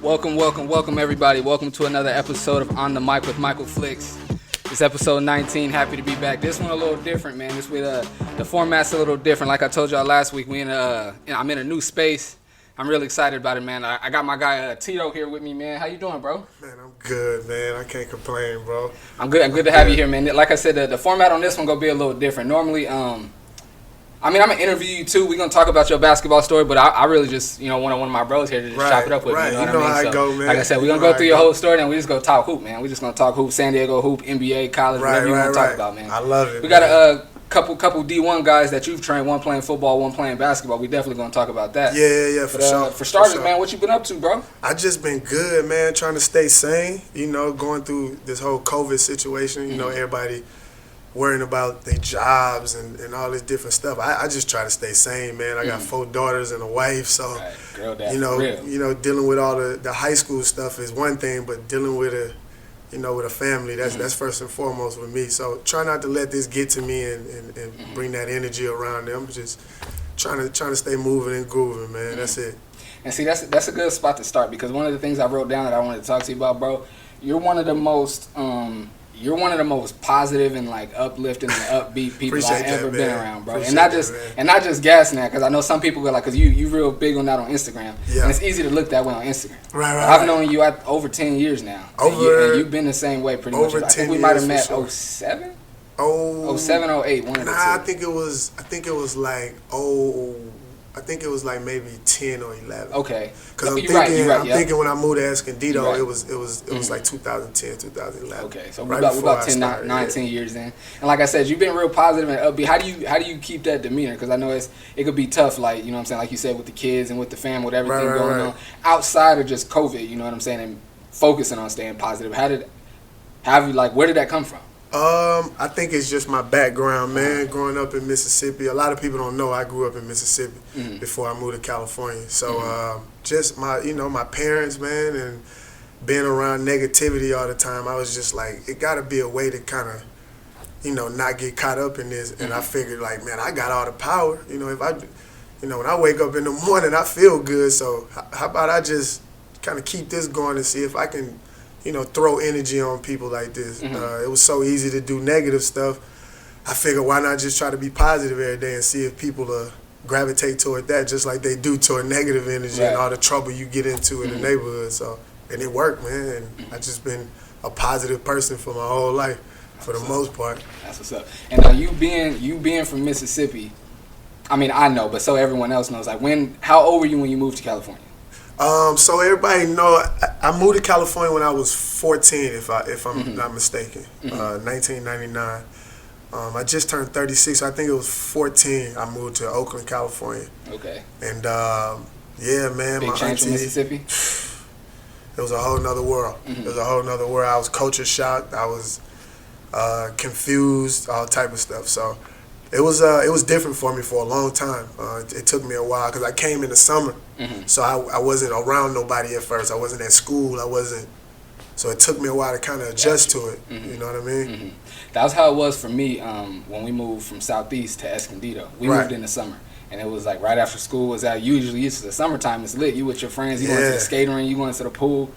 Welcome everybody. Welcome to another episode of On the Mic with Michael Flix. It's episode 19. Happy to be back. This one a little different, man. This with the format's a little different. Like I told y'all last week, I'm in a new space. I'm really excited about it, man. I got my guy Tito here with me, man. How you doing, bro? Man, I'm good, man. I can't complain, bro. I'm good to have you here, man. Like I said, the format on this one gonna be a little different. Normally, I'm gonna interview you too. We're gonna talk about your basketball story, but I really just, want one of my bros here to just chop it up with me. You know what I mean? How I go, man. Like I said, we're gonna go through your whole story and we just gonna talk hoop, man. We just gonna talk hoop, San Diego hoop, NBA, college, whatever you want to talk about, man. I love it. We got a couple D1 guys that you've trained, one playing football, one playing basketball. We definitely gonna talk about that. Yeah, for sure. For starters, man, what you been up to, bro? I just been good, man, trying to stay sane, going through this whole COVID situation, everybody worrying about their jobs and all this different stuff. I just try to stay sane, man. I got 4 daughters and a wife, so right. Girl, that's real. Dealing with all the high school stuff is one thing, but dealing with a family, that's first and foremost with me. So try not to let this get to me and bring that energy around them. Just trying to stay moving and grooving, man. That's it. And see, that's a good spot to start, because one of the things I wrote down that I wanted to talk to you about, bro, you're one of the most positive and like uplifting and upbeat people I've ever been around, bro. And not just gassing that, because I know some people go like, because you real big on that on Instagram, and it's easy to look that way on Instagram. Right. I've known you over 10 years now, and you've been the same way pretty much. I think we might have met 07? 07, 08, one of the two. I think it was like maybe 10 or 11. Okay. Because I'm thinking when I moved to Escondido, it was like 2010, 2011. Okay, so we're about 19 years in. And like I said, you've been real positive and upbeat. How do you keep that demeanor? Because I know it could be tough, like, you know what I'm saying, like you said, with the kids and with the family, with everything going on outside of just COVID, you know what I'm saying, and focusing on staying positive. Where did that come from? I think it's just my background, man. Growing up in Mississippi, a lot of people don't know I grew up in Mississippi before I moved to California. So just my parents, man, and being around negativity all the time, I was just like, it got to be a way to kind of, not get caught up in this. And I figured, like, man, I got all the power. If I, when I wake up in the morning, I feel good. So how about I just kind of keep this going and see if I can, throw energy on people like this. It was so easy to do negative stuff. I figured, why not just try to be positive every day and see if people gravitate toward that, just like they do toward negative energy and all the trouble you get into in the neighborhood. So, and it worked, man. And I just been a positive person for my whole life, for the most part. That's what's up. And now you being from Mississippi, I mean, I know, but so everyone else knows. Like, how old were you when you moved to California? So everybody know I moved to California when I was 14, if I'm not mistaken, 1999. I just turned 36, so I think it was 14. I moved to Oakland, California. Okay. And yeah, man, big my change from Mississippi. It was a whole nother world. It was a whole nother world. I was culture shocked. I was confused, all type of stuff. So it was different for me for a long time. It took me a while because I came in the summer, so I wasn't around nobody at first. I wasn't at school. So it took me a while to kind of adjust to it. You know what I mean? That was how it was for me when we moved from Southeast to Escondido. We moved in the summer, and it was like right after school was out. Usually it's the summertime. It's lit. You with your friends. You going to the skating rink. You going to the pool.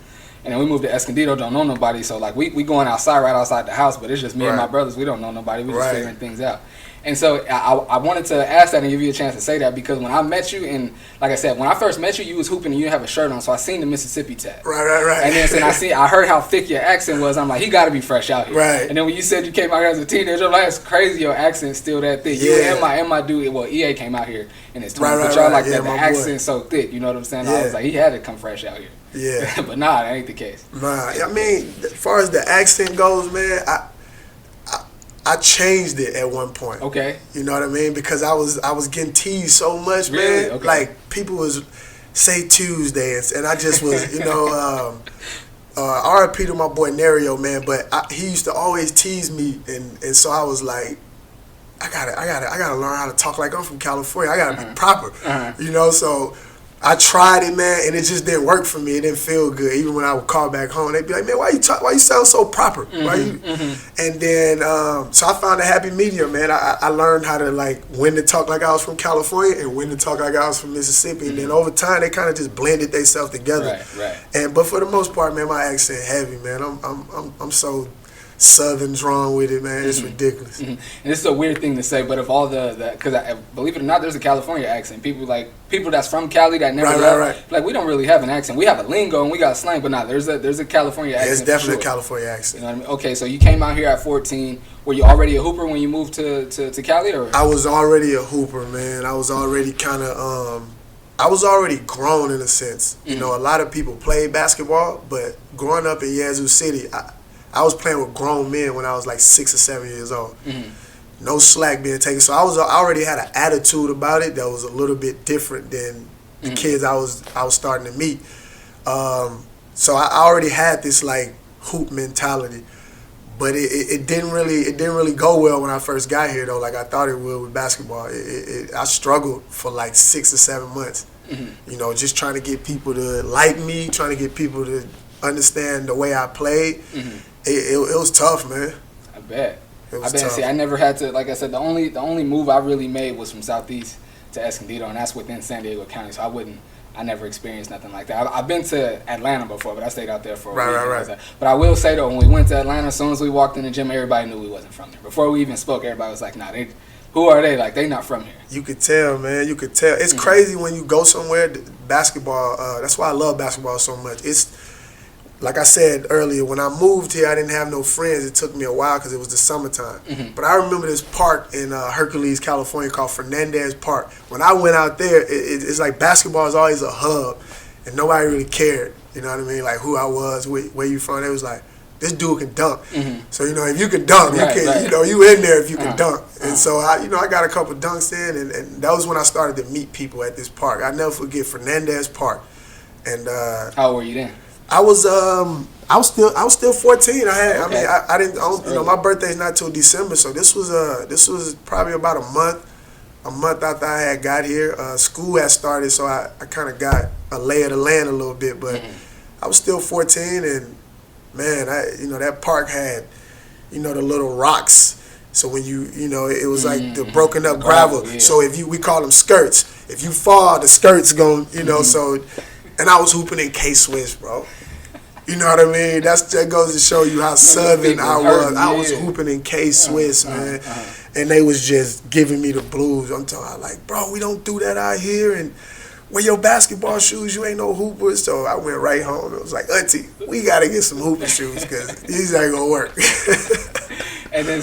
And then we moved to Escondido, don't know nobody, so like we going outside, right outside the house, but it's just me and my brothers. We don't know nobody. We just figuring things out. And so I wanted to ask that and give you a chance to say that, because when I met you, and like I said, when I first met you, you was hooping and you didn't have a shirt on, so I seen the Mississippi tag. Right. And then I heard how thick your accent was. I'm like, he got to be fresh out here. Right. And then when you said you came out here as a teenager, I'm like, it's crazy your accent's still that thick. You and my dude, well, EA came out here in his 20s, but y'all like that the accent's so thick, you know what I'm saying? I was like, he had to come fresh out here. Yeah. But nah, that ain't the case. Nah, I mean, as far as the accent goes, man, I changed it at one point. Okay. You know what I mean? Because I was getting teased so much, man. Okay. Like, people was say Tuesday, and I just was, RIP to my boy Nerio, man. But he used to always tease me, and so I was like, I gotta learn how to talk like I'm from California. I gotta be proper, So I tried it, man, and it just didn't work for me. It didn't feel good. Even when I would call back home, they'd be like, "Man, why you sound so proper?" Why you? And then, so I found a happy medium, man. I learned how to like when to talk like I was from California and when to talk like I was from Mississippi. And then over time, they kind of just blended themselves together. Right. But for the most part, man, my accent heavy, man. I'm so Southern drawn with it, man. It's ridiculous. And it's a weird thing to say, but of all because believe it or not, there's a California accent. People that's from Cali that never left, like we don't really have an accent. We have a lingo and we got slang, but there's a California accent. It's definitely a California accent. You know what I mean? Okay, so you came out here at 14. Were you already a hooper when you moved to Cali, or? I was already a hooper, man. I was already kind of I was already grown in a sense. You know, a lot of people played basketball, but growing up in Yazoo City, I was playing with grown men when I was like 6 or 7 years old. No slack being taken. So I already had an attitude about it that was a little bit different than the kids I was starting to meet. So I already had this like hoop mentality, but it didn't really go well when I first got here though. Like I thought it would with basketball. I struggled for like 6 or 7 months. You know, just trying to get people to like me, trying to get people to understand the way I played. It was tough, man. I bet. It was tough. See, I never had to, like I said, the only move I really made was from Southeast to Escondido, and that's within San Diego County, so I never experienced nothing like that. I've been to Atlanta before, but I stayed out there for a week. Right. But I will say, though, when we went to Atlanta, as soon as we walked in the gym, everybody knew we wasn't from there. Before we even spoke, everybody was like, nah, who are they? Like, they not from here. You could tell, man. You could tell. It's crazy when you go somewhere, basketball, that's why I love basketball so much. It's like I said earlier, when I moved here, I didn't have no friends. It took me a while because it was the summertime. But I remember this park in Hercules, California called Fernandez Park. When I went out there, it's like basketball is always a hub, and nobody really cared. You know what I mean? Like who I was, where you from. It was like, this dude can dunk. So, you know, if you can dunk, you know, you in there if you can dunk. And so, I got a couple dunks in, and that was when I started to meet people at this park. I never forget Fernandez Park. And how old were you then? I was still 14. I didn't you know, my birthday's not till December, so this was probably about a month after I had got here. School had started, so I kind of got a lay of the land a little bit, but I was still 14, and man, that park had, you know, the little rocks. So when you know, it was like the broken up gravel. So we call them skirts. If you fall, the skirt's going, you know, so. And I was hooping in K-Swiss, bro. You know what I mean? That goes to show you how Southern I was. I was hooping in K-Swiss, man. And they was just giving me the blues. I'm talking like, bro, we don't do that out here. And wear your basketball shoes, you ain't no hooper. So I went right home. It was like, Auntie, we got to get some hooping shoes because these ain't going to work. And then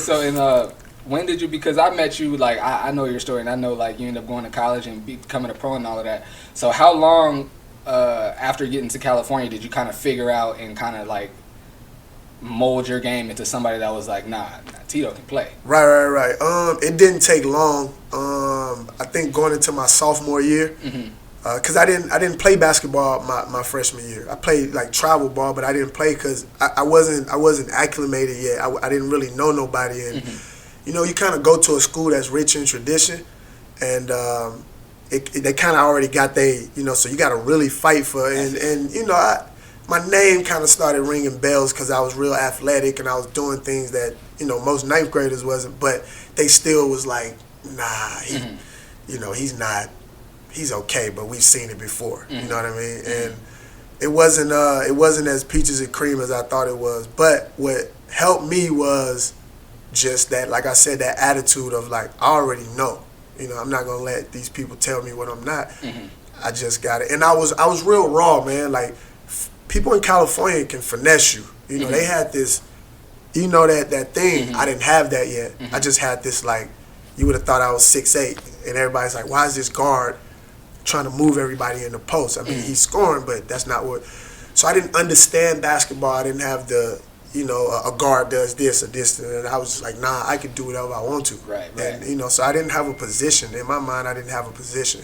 when did you, because I met you, like, I know your story, and I know, like, you ended up going to college and becoming a pro and all of that. So how long after getting to California did you kind of figure out and kind of, like, mold your game into somebody that was like, nah, Tito can play? Right. It didn't take long. I think going into my sophomore year, because I didn't play basketball my freshman year. I played like travel ball, but I didn't play because I wasn't acclimated yet. I didn't really know nobody, and you know, you kind of go to a school that's rich in tradition, and they kind of already got you know, so you got to really fight for it. And you know, my name kind of started ringing bells because I was real athletic and I was doing things that, you know, most ninth graders wasn't, but they still was like, nah, you know, he's okay, but we've seen it before. You know what I mean? And it wasn't as peaches and cream as I thought it was. But what helped me was just that, like I said, that attitude of like, I already know. You know, I'm not gonna let these people tell me what I'm not. I just got it. And I was real raw, man. Like, people in California can finesse you. You know, they had this, you know, that thing. I didn't have that yet. I just had this, like, you would have thought I was 6'8", and everybody's like, why is this guard trying to move everybody in the post? I mean, he's scoring, but that's not what. So I didn't understand basketball. I didn't have the, you know, a guard does this or this, and I was just like, nah, I could do whatever I want to. Right. And, you know, so I didn't have a position. In my mind, I didn't have a position.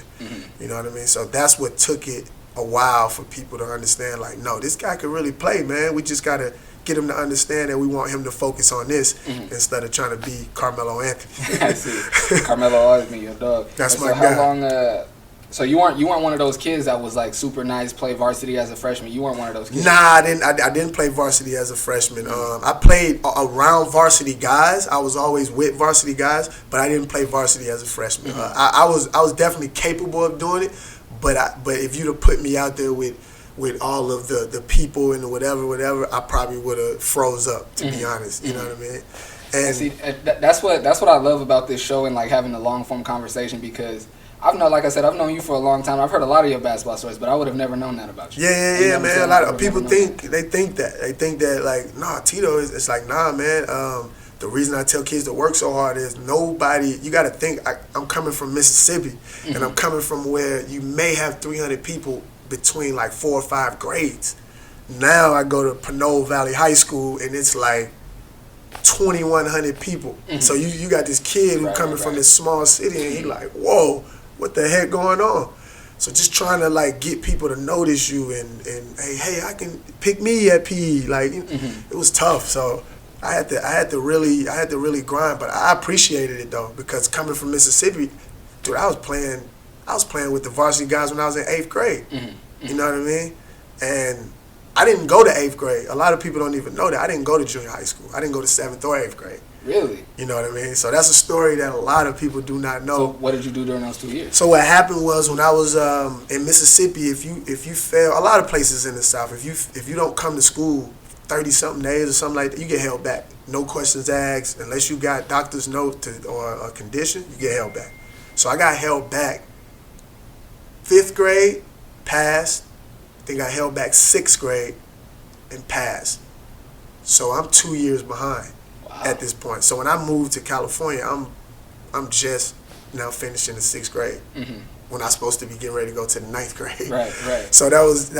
You know what I mean? So that's what took it a while for people to understand, like, no, this guy can really play, man. We just got to get him to understand that we want him to focus on this instead of trying to be Carmelo Anthony. I see. Carmelo always been your dog. That's my guy. How long, So you weren't one of those kids that was like super nice, play varsity as a freshman. You weren't one of those kids. Nah, I didn't play varsity as a freshman. I played around varsity guys. I was always with varsity guys, but I didn't play varsity as a freshman. I was definitely capable of doing it, but if you'd have put me out there with all of the people and whatever, I probably would have froze up. To be honest, you know what I mean. And see, that's what I love about this show and like having a long form conversation, because like I said, I've known you for a long time. I've heard a lot of your basketball stories, but I would have never known that about you. Yeah, man. A lot of people think that like, nah, Tito is. It's like, nah, man. The reason I tell kids to work so hard is nobody. You got to think. I'm coming from Mississippi, and I'm coming from where you may have 300 people between like 4 or 5 grades. Now I go to Pinole Valley High School, and it's like 2,100 people. So you got this kid who coming from this small city, and he like, whoa. What the heck going on? So just trying to like get people to notice you and hey, I can pick me at PE. Like it was tough. So I had to really grind, but I appreciated it though, because coming from Mississippi, dude, I was playing with the varsity guys when I was in 8th grade. You know what I mean? And I didn't go to 8th grade. A lot of people don't even know that. I didn't go to junior high school. I didn't go to 7th or 8th grade. Really? You know what I mean? So that's a story that a lot of people do not know. So what did you do during those 2 years? So what happened was, when I was in Mississippi, if you fail, a lot of places in the South, if you don't come to school 30-something days or something like that, you get held back. No questions asked. Unless you got doctor's note or a condition, you get held back. So I got held back 5th grade, passed. Then got held back 6th grade and passed. So I'm 2 years behind. At this point. So when I moved to California, I'm just now finishing the 6th grade when I'm supposed to be getting ready to go to the 9th grade. Right. So that was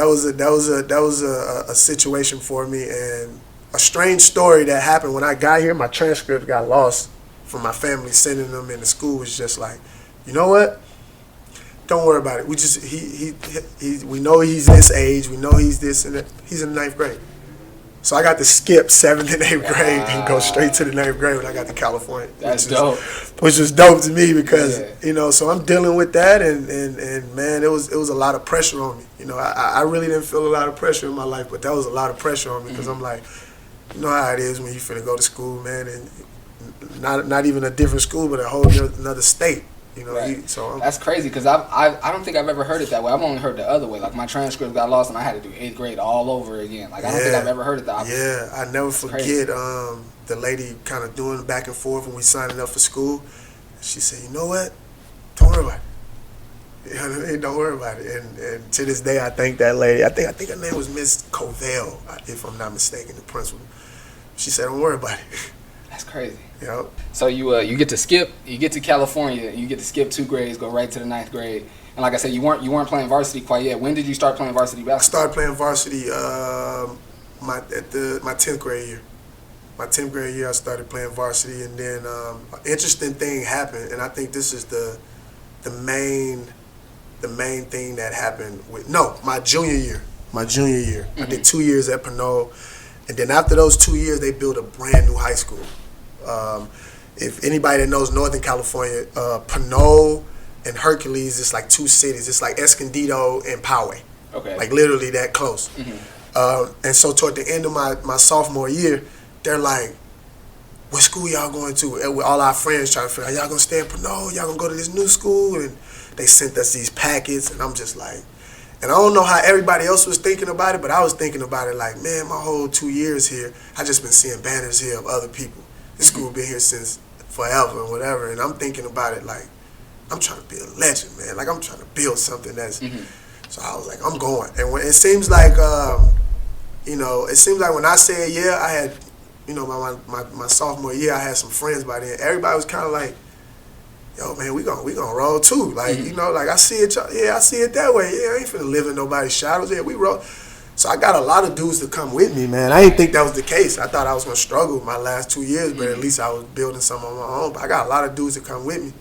a situation for me, and a strange story that happened when I got here. My transcript got lost from my family sending them into school. Was just like, you know what? Don't worry about it. We just we know he's this age. We know he's this and that. He's in the 9th grade. So I got to skip 7th and 8th grade and go straight to the 9th grade when I got to California. That's dope. Which was dope to me because, you know, so I'm dealing with that and man, it was a lot of pressure on me. You know, I really didn't feel a lot of pressure in my life, but that was a lot of pressure on me because I'm like, you know how it is when you finna go to school, man, and not even a different school, but a whole another state. You know, so that's crazy because I don't think I've ever heard it that way. I've only heard the other way. Like my transcript got lost and I had to do 8th grade all over again. Like I don't think I've ever heard it the opposite. Yeah, I never forget the lady kind of doing back and forth when we signing up for school. She said, "You know what? Don't worry about it. You know what I mean? Don't worry about it." And to this day, I thank that lady. I think her name was Miss Covell, if I'm not mistaken, the principal. She said, "Don't worry about it." That's crazy. Yep. So you get to California, you get to skip 2 grades, go right to the 9th grade, and like I said, you weren't playing varsity quite yet. When did you start playing varsity basketball? I started playing varsity my 10th grade year. My 10th grade year, I started playing varsity, and then an interesting thing happened, and I think this is the main thing that happened with my junior year. I did 2 years at Pinole, and then after those 2 years, they built a brand new high school. If anybody that knows Northern California, Pinole and Hercules, it's like 2 cities. It's like Escondido and Poway. Okay. Like literally that close. And so toward the end of my sophomore year, they're like, what school y'all going to? And with all our friends trying to figure out, y'all gonna stay at Pinole? Y'all gonna go to this new school? And they sent us these packets, and I'm just like, and I don't know how everybody else was thinking about it, but I was thinking about it like, man, my whole 2 years here, I just been seeing banners here of other people. This school been here since forever and whatever, and I'm thinking about it like, I'm trying to be a legend, man. Like I'm trying to build something that's. So I was like, I'm going. And when it seems like, when I said I had, my sophomore year, I had some friends by then. Everybody was kind of like, yo, man, we gonna roll too. Like, like I see it. Yeah, I see it that way. Yeah, I ain't finna live in nobody's shadows. Yeah, we roll. So I got a lot of dudes to come with me, man. I didn't think that was the case. I thought I was gonna struggle my last 2 years, but at least I was building something on my own. But I got a lot of dudes to come with me.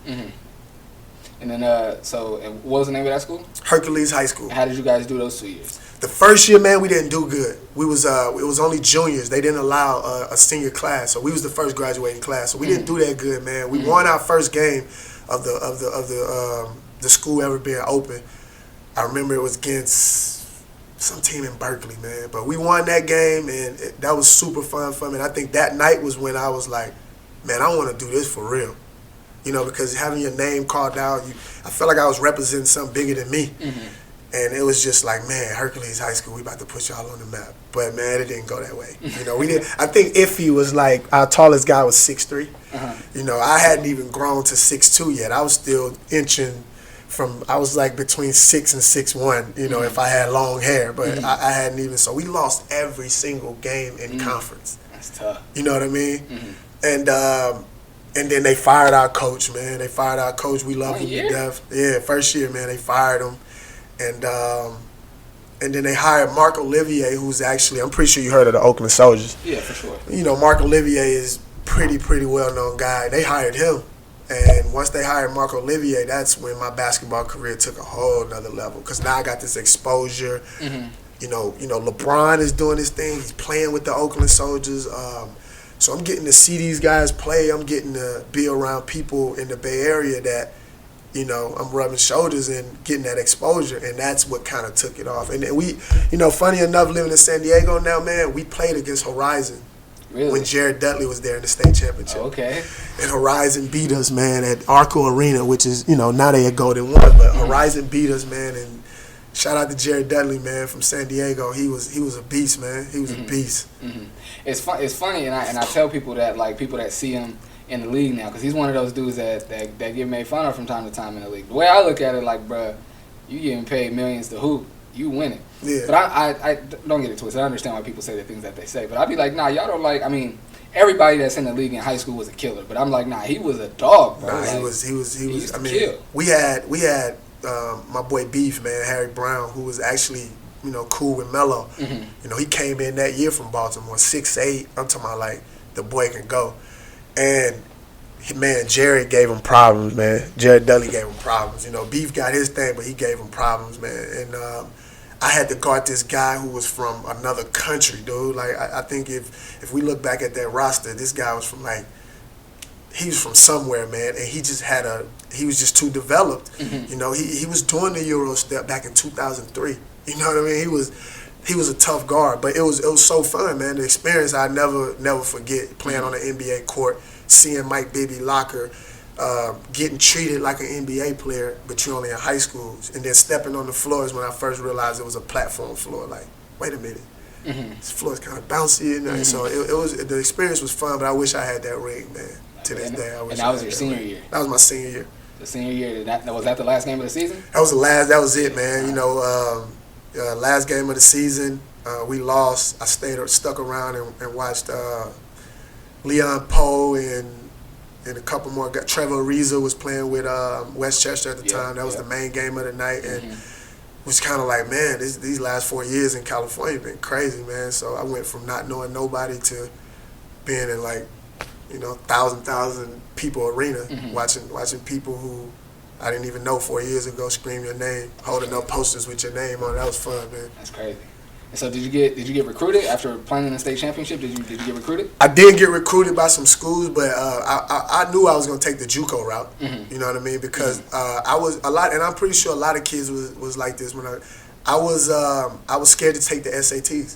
And then, and what was the name of that school? Hercules High School. How did you guys do those 2 years? The first year, man, we didn't do good. It was only juniors. They didn't allow a senior class, so we was the first graduating class. So we didn't do that good, man. We won our first game of the the school ever being open. I remember it was against some team in Berkeley, man. But we won that game, and that was super fun for me. And I think that night was when I was like, man, I want to do this for real. You know, because having your name called out, I felt like I was representing something bigger than me. Mm-hmm. And it was just like, man, Hercules High School, we about to put y'all on the map. But, man, it didn't go that way. You know, we didn't. I think Iffy was like, our tallest guy was 6'3". Uh-huh. You know, I hadn't even grown to 6'2" yet. I was still inching I was like between 6 and 6'1", you know, mm-hmm. if I had long hair. But mm-hmm. I hadn't even, so we lost every single game in conference. That's tough. You know what I mean? Mm-hmm. And then they fired our coach, man. They fired our coach. We loved him to death. Yeah, first year, man, they fired him. And then they hired Mark Olivier, who's actually, I'm pretty sure you heard of the Oakland Soldiers. Yeah, for sure. You know, Mark Olivier is pretty well-known guy. They hired him. And once they hired Mark Olivier, that's when my basketball career took a whole nother level. Because now I got this exposure. Mm-hmm. You know, LeBron is doing his thing. He's playing with the Oakland Soldiers. So I'm getting to see these guys play. I'm getting to be around people in the Bay Area that, you know, I'm rubbing shoulders and getting that exposure, and that's what kind of took it off. And then we, you know, funny enough, living in San Diego now, man, we played against Horizon. Really? When Jared Dudley was there in the state championship. Oh, okay. And Horizon beat us, man, at Arco Arena, which is, you know, now they at Golden One, but Horizon beat us, man, and shout out to Jared Dudley, man, from San Diego. He was a beast, man. He was a beast. Mm-hmm. It's funny, and I tell people that, like, people that see him in the league now, because he's one of those dudes that get made fun of from time to time in the league. The way I look at it, like, bruh, you getting paid millions to hoop, you win it. Yeah. But I don't get it twisted. I understand why people say the things that they say, but I'd be like, nah, y'all don't like. I mean, everybody that's in the league in high school was a killer, but I'm like, nah, he was a dog, bro. Nah, like, he was. I mean, kill. we had my boy Beef, man, Harry Brown, who was actually, you know, cool with Melo. Mm-hmm. You know, he came in that year from Baltimore, 6'8". I'm talking about, like, the boy can go. And, man, Jared gave him problems, man. Jared Dudley gave him problems. You know, Beef got his thing, but he gave him problems, man. And I had to guard this guy who was from another country, dude. Like, I think if we look back at that roster, this guy was from, like, he was from somewhere, man, and he was just too developed. Mm-hmm. You know, he was doing the Euro step back in 2003. You know what I mean? He was a tough guard, but it was so fun, man. The experience I never forget, playing on an NBA court, seeing Mike Bibby Locker, getting treated like an NBA player, but you're only in high school, and then stepping on the floor is when I first realized it was a platform floor. Like, wait a minute. Mm-hmm. This floor is kind of bouncy, you know? Mm-hmm. So the experience was fun, but I wish I had that ring, man. To this day, I wish. And that was your senior year. That was my senior year. The senior year. Was that the last game of the season? That was it, man. You know, last game of the season, we lost. I stuck around and watched Leon Poe and a couple more guys. Trevor Ariza was playing with Westchester at the time. That was the main game of the night, and it was kind of like, man, these last 4 years in California have been crazy, man. So I went from not knowing nobody to being in, like, you know, 1,000 people arena, watching people who I didn't even know 4 years ago scream your name, holding up posters with your name on it. That was fun, man. That's crazy. And so did you get recruited after playing in the state championship? Did you get recruited? I did get recruited by some schools, but I knew I was going to take the JUCO route. Mm-hmm. You know what I mean? Because I was a lot, and I'm pretty sure a lot of kids was like this when I was scared to take the SATs.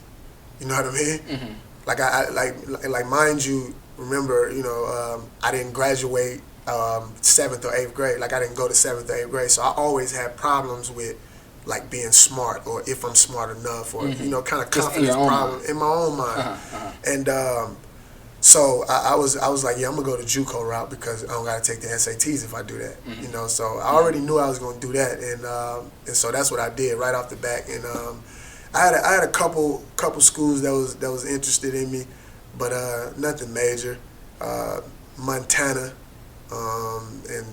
You know what I mean? Mm-hmm. Like mind you. Remember, you know, I didn't graduate 7th or 8th grade. Like, I didn't go to 7th or 8th grade. So I always had problems with, like, being smart or if I'm smart enough or, you know, kind of confidence problem in my own mind. And so I was like, yeah, I'm going to go the JUCO route because I don't got to take the SATs if I do that. Mm-hmm. You know, so I already knew I was going to do that. And so that's what I did right off the bat. And I had a couple schools that was interested in me. But nothing major. Montana, and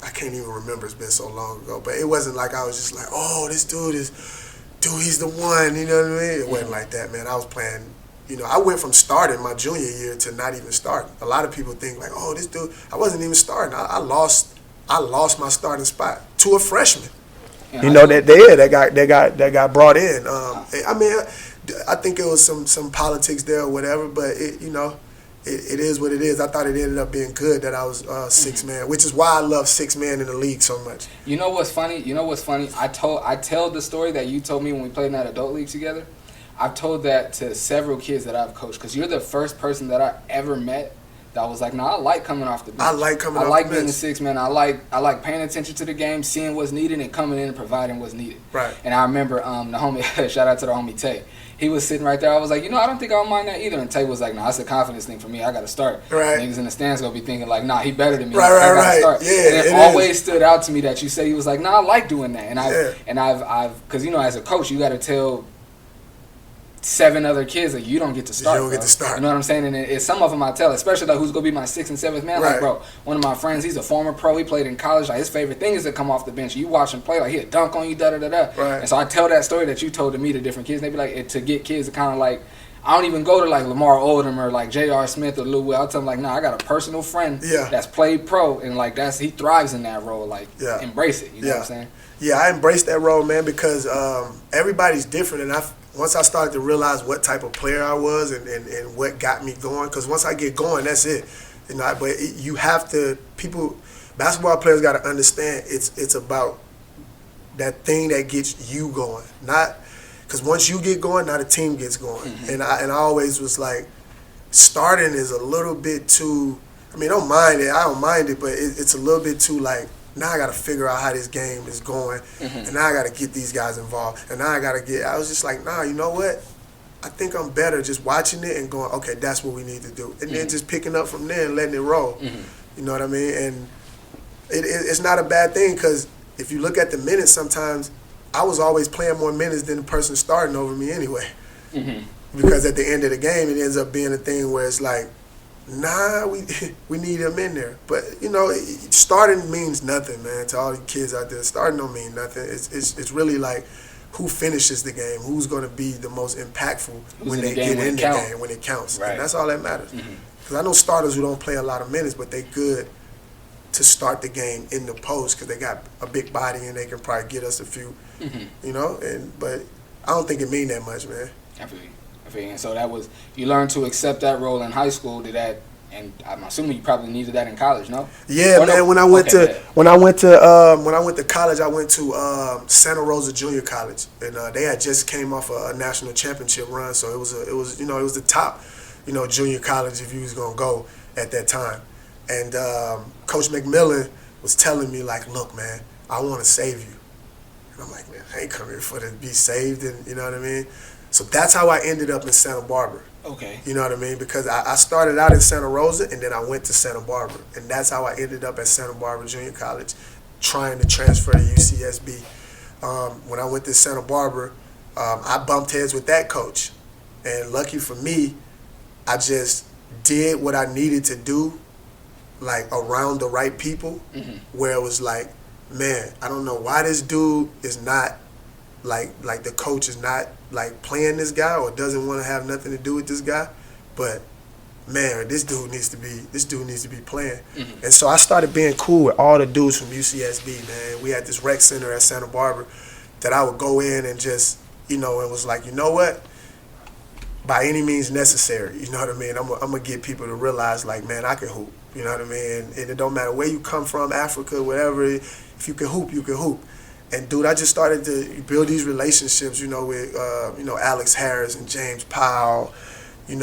I can't even remember. It's been so long ago. But it wasn't like I was just like, oh, this dude, he's the one. You know what I mean? It wasn't like that, man. I was playing. You know, I went from starting my junior year to not even starting. A lot of people think like, oh, this dude. I wasn't even starting. I lost my starting spot to a freshman. You know that got brought in. I mean. I think it was some politics there or whatever, but you know, it is what it is. I thought it ended up being good that I was six man, which is why I love six man in the league so much. You know what's funny? I tell the story that you told me when we played in that adult league together. I've told that to several kids that I've coached, because you're the first person that I ever met that was like, I like coming off the bench. I like being a six man. I like paying attention to the game, seeing what's needed, and coming in and providing what's needed. Right. And I remember the homie, shout out to the homie Tay. He was sitting right there. I was like, I don't think I would mind that either. And Tay was like, that's a confidence thing for me. I got to start. Right. Niggas in the stands going to be thinking like, he better than me. Right, I got to start. Yeah, and it always stood out to me that you said, he was like, I like doing that. And I've because, as a coach, you got to tell 7 other kids that you don't get to start. You don't get to start. You know what I'm saying? And it's some of them I tell, especially like who's gonna be my 6th and 7th man. Right. Like, bro, one of my friends, he's a former pro. He played in college. Like, his favorite thing is to come off the bench. You watch him play, like he'll dunk on you, da da da da. Right. And so I tell that story that you told to me to different kids. And they be like, to get kids to kind of like, I don't even go to like Lamar Odom or like J.R. Smith or Lou Will. I'll tell them like, I got a personal friend that's played pro, and like he thrives in that role. Like, embrace it. You know what I'm saying? Yeah, I embraced that role, man, because everybody's different, and once I started to realize what type of player I was and what got me going, because once I get going, that's it. But you have to, basketball players got to understand it's about that thing that gets you going, not because once you get going, now the team gets going. Mm-hmm. And I always was like, starting is a little bit too. I mean, I don't mind it, but it's a little bit too like. Now I got to figure out how this game is going, and now I got to get these guys involved, and now I was just like, you know what? I think I'm better just watching it and going, okay, that's what we need to do, and then just picking up from there and letting it roll. Mm-hmm. You know what I mean? And it's not a bad thing, because if you look at the minutes, sometimes I was always playing more minutes than the person starting over me anyway, because at the end of the game, it ends up being a thing where it's like, we need him in there. But, starting means nothing, man, to all the kids out there. Starting don't mean nothing. It's really like who finishes the game, who's going to be the most impactful when they get in the game, when it counts. Right. And that's all that matters. Because I know starters who don't play a lot of minutes, but they good to start the game in the post because they got a big body and they can probably get us a few, but I don't think it mean that much, man. Definitely. And so that was, you learned to accept that role in high school. And I'm assuming you probably needed that in college, no? Yeah, man. No? When I went to college, I went to Santa Rosa Junior College, and they had just came off a national championship run, so it was the top, junior college if you was gonna go at that time. And Coach McMillan was telling me like, look, man, I want to save you, and I'm like, man, I ain't come here for to be saved, and you know what I mean. So that's how I ended up in Santa Barbara. Okay. You know what I mean? Because I started out in Santa Rosa, and then I went to Santa Barbara. And that's how I ended up at Santa Barbara Junior College, trying to transfer to UCSB. When I went to Santa Barbara, I bumped heads with that coach. And lucky for me, I just did what I needed to do, like around the right people, where it was like, man, I don't know why this dude is not, like the coach is not like playing this guy or doesn't want to have nothing to do with this guy, but man, this dude needs to be playing. And so I started being cool with all the dudes from UCSB, man. We had this rec center at Santa Barbara that I would go in and just, it was like, you know what? By any means necessary, you know what I mean? I'm gonna get people to realize like, man, I can hoop, you know what I mean? And it don't matter where you come from, Africa, whatever, if you can hoop, you can hoop. And dude, I just started to build these relationships, with Alex Harris and James Powell, and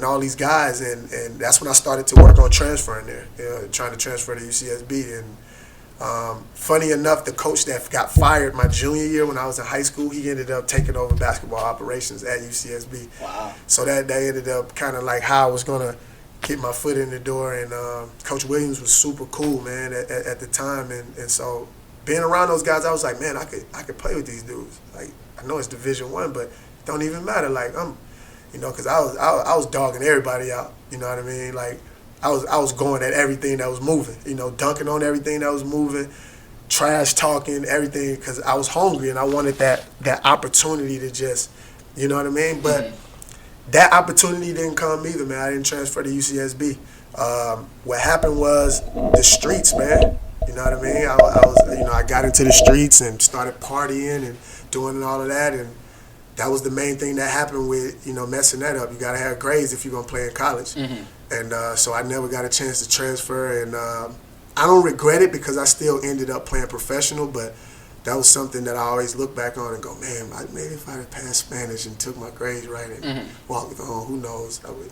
all these guys, and that's when I started to work on transferring there, trying to transfer to UCSB. And funny enough, the coach that got fired my junior year when I was in high school, he ended up taking over basketball operations at UCSB. Wow! So that ended up kind of like how I was gonna get my foot in the door. And Coach Williams was super cool, man, at the time, and so. Being around those guys, I was like, man, I could play with these dudes. Like, I know it's Division I, but it don't even matter. Like, because I was dogging everybody out. You know what I mean? Like, I was going at everything that was moving. Dunking on everything that was moving, trash talking, everything, because I was hungry and I wanted that opportunity to just, you know what I mean? But that opportunity didn't come either, man. I didn't transfer to UCSB. What happened was the streets, man. You know what I mean? I got into the streets and started partying and doing all of that, and that was the main thing that happened with, messing that up. You got to have grades if you're going to play in college. And so I never got a chance to transfer. And I don't regret it because I still ended up playing professional, but that was something that I always look back on and go, man, maybe if I had passed Spanish and took my grades right and walked on, who knows? I would,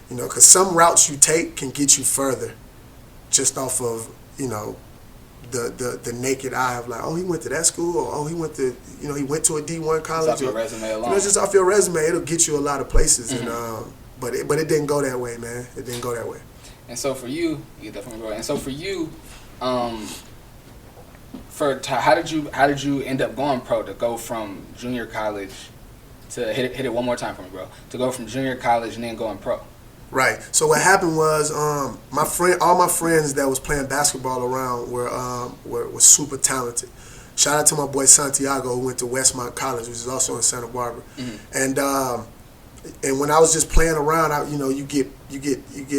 because some routes you take can get you further just off of, the naked eye of like, oh, he went to that school, or oh, he went to, he went to a D1 college. Just off your resume alone. Just off your resume, it'll get you a lot of places. And but it didn't go that way, man. It didn't go that way. And so for you, how did you end up going pro to go from junior college to hit it one more time for me, bro? To go from junior college and then going pro. Right. So what happened was, all my friends that was playing basketball around were super talented. Shout out to my boy Santiago, who went to Westmont College, which is also in Santa Barbara. And when I was just playing around, you get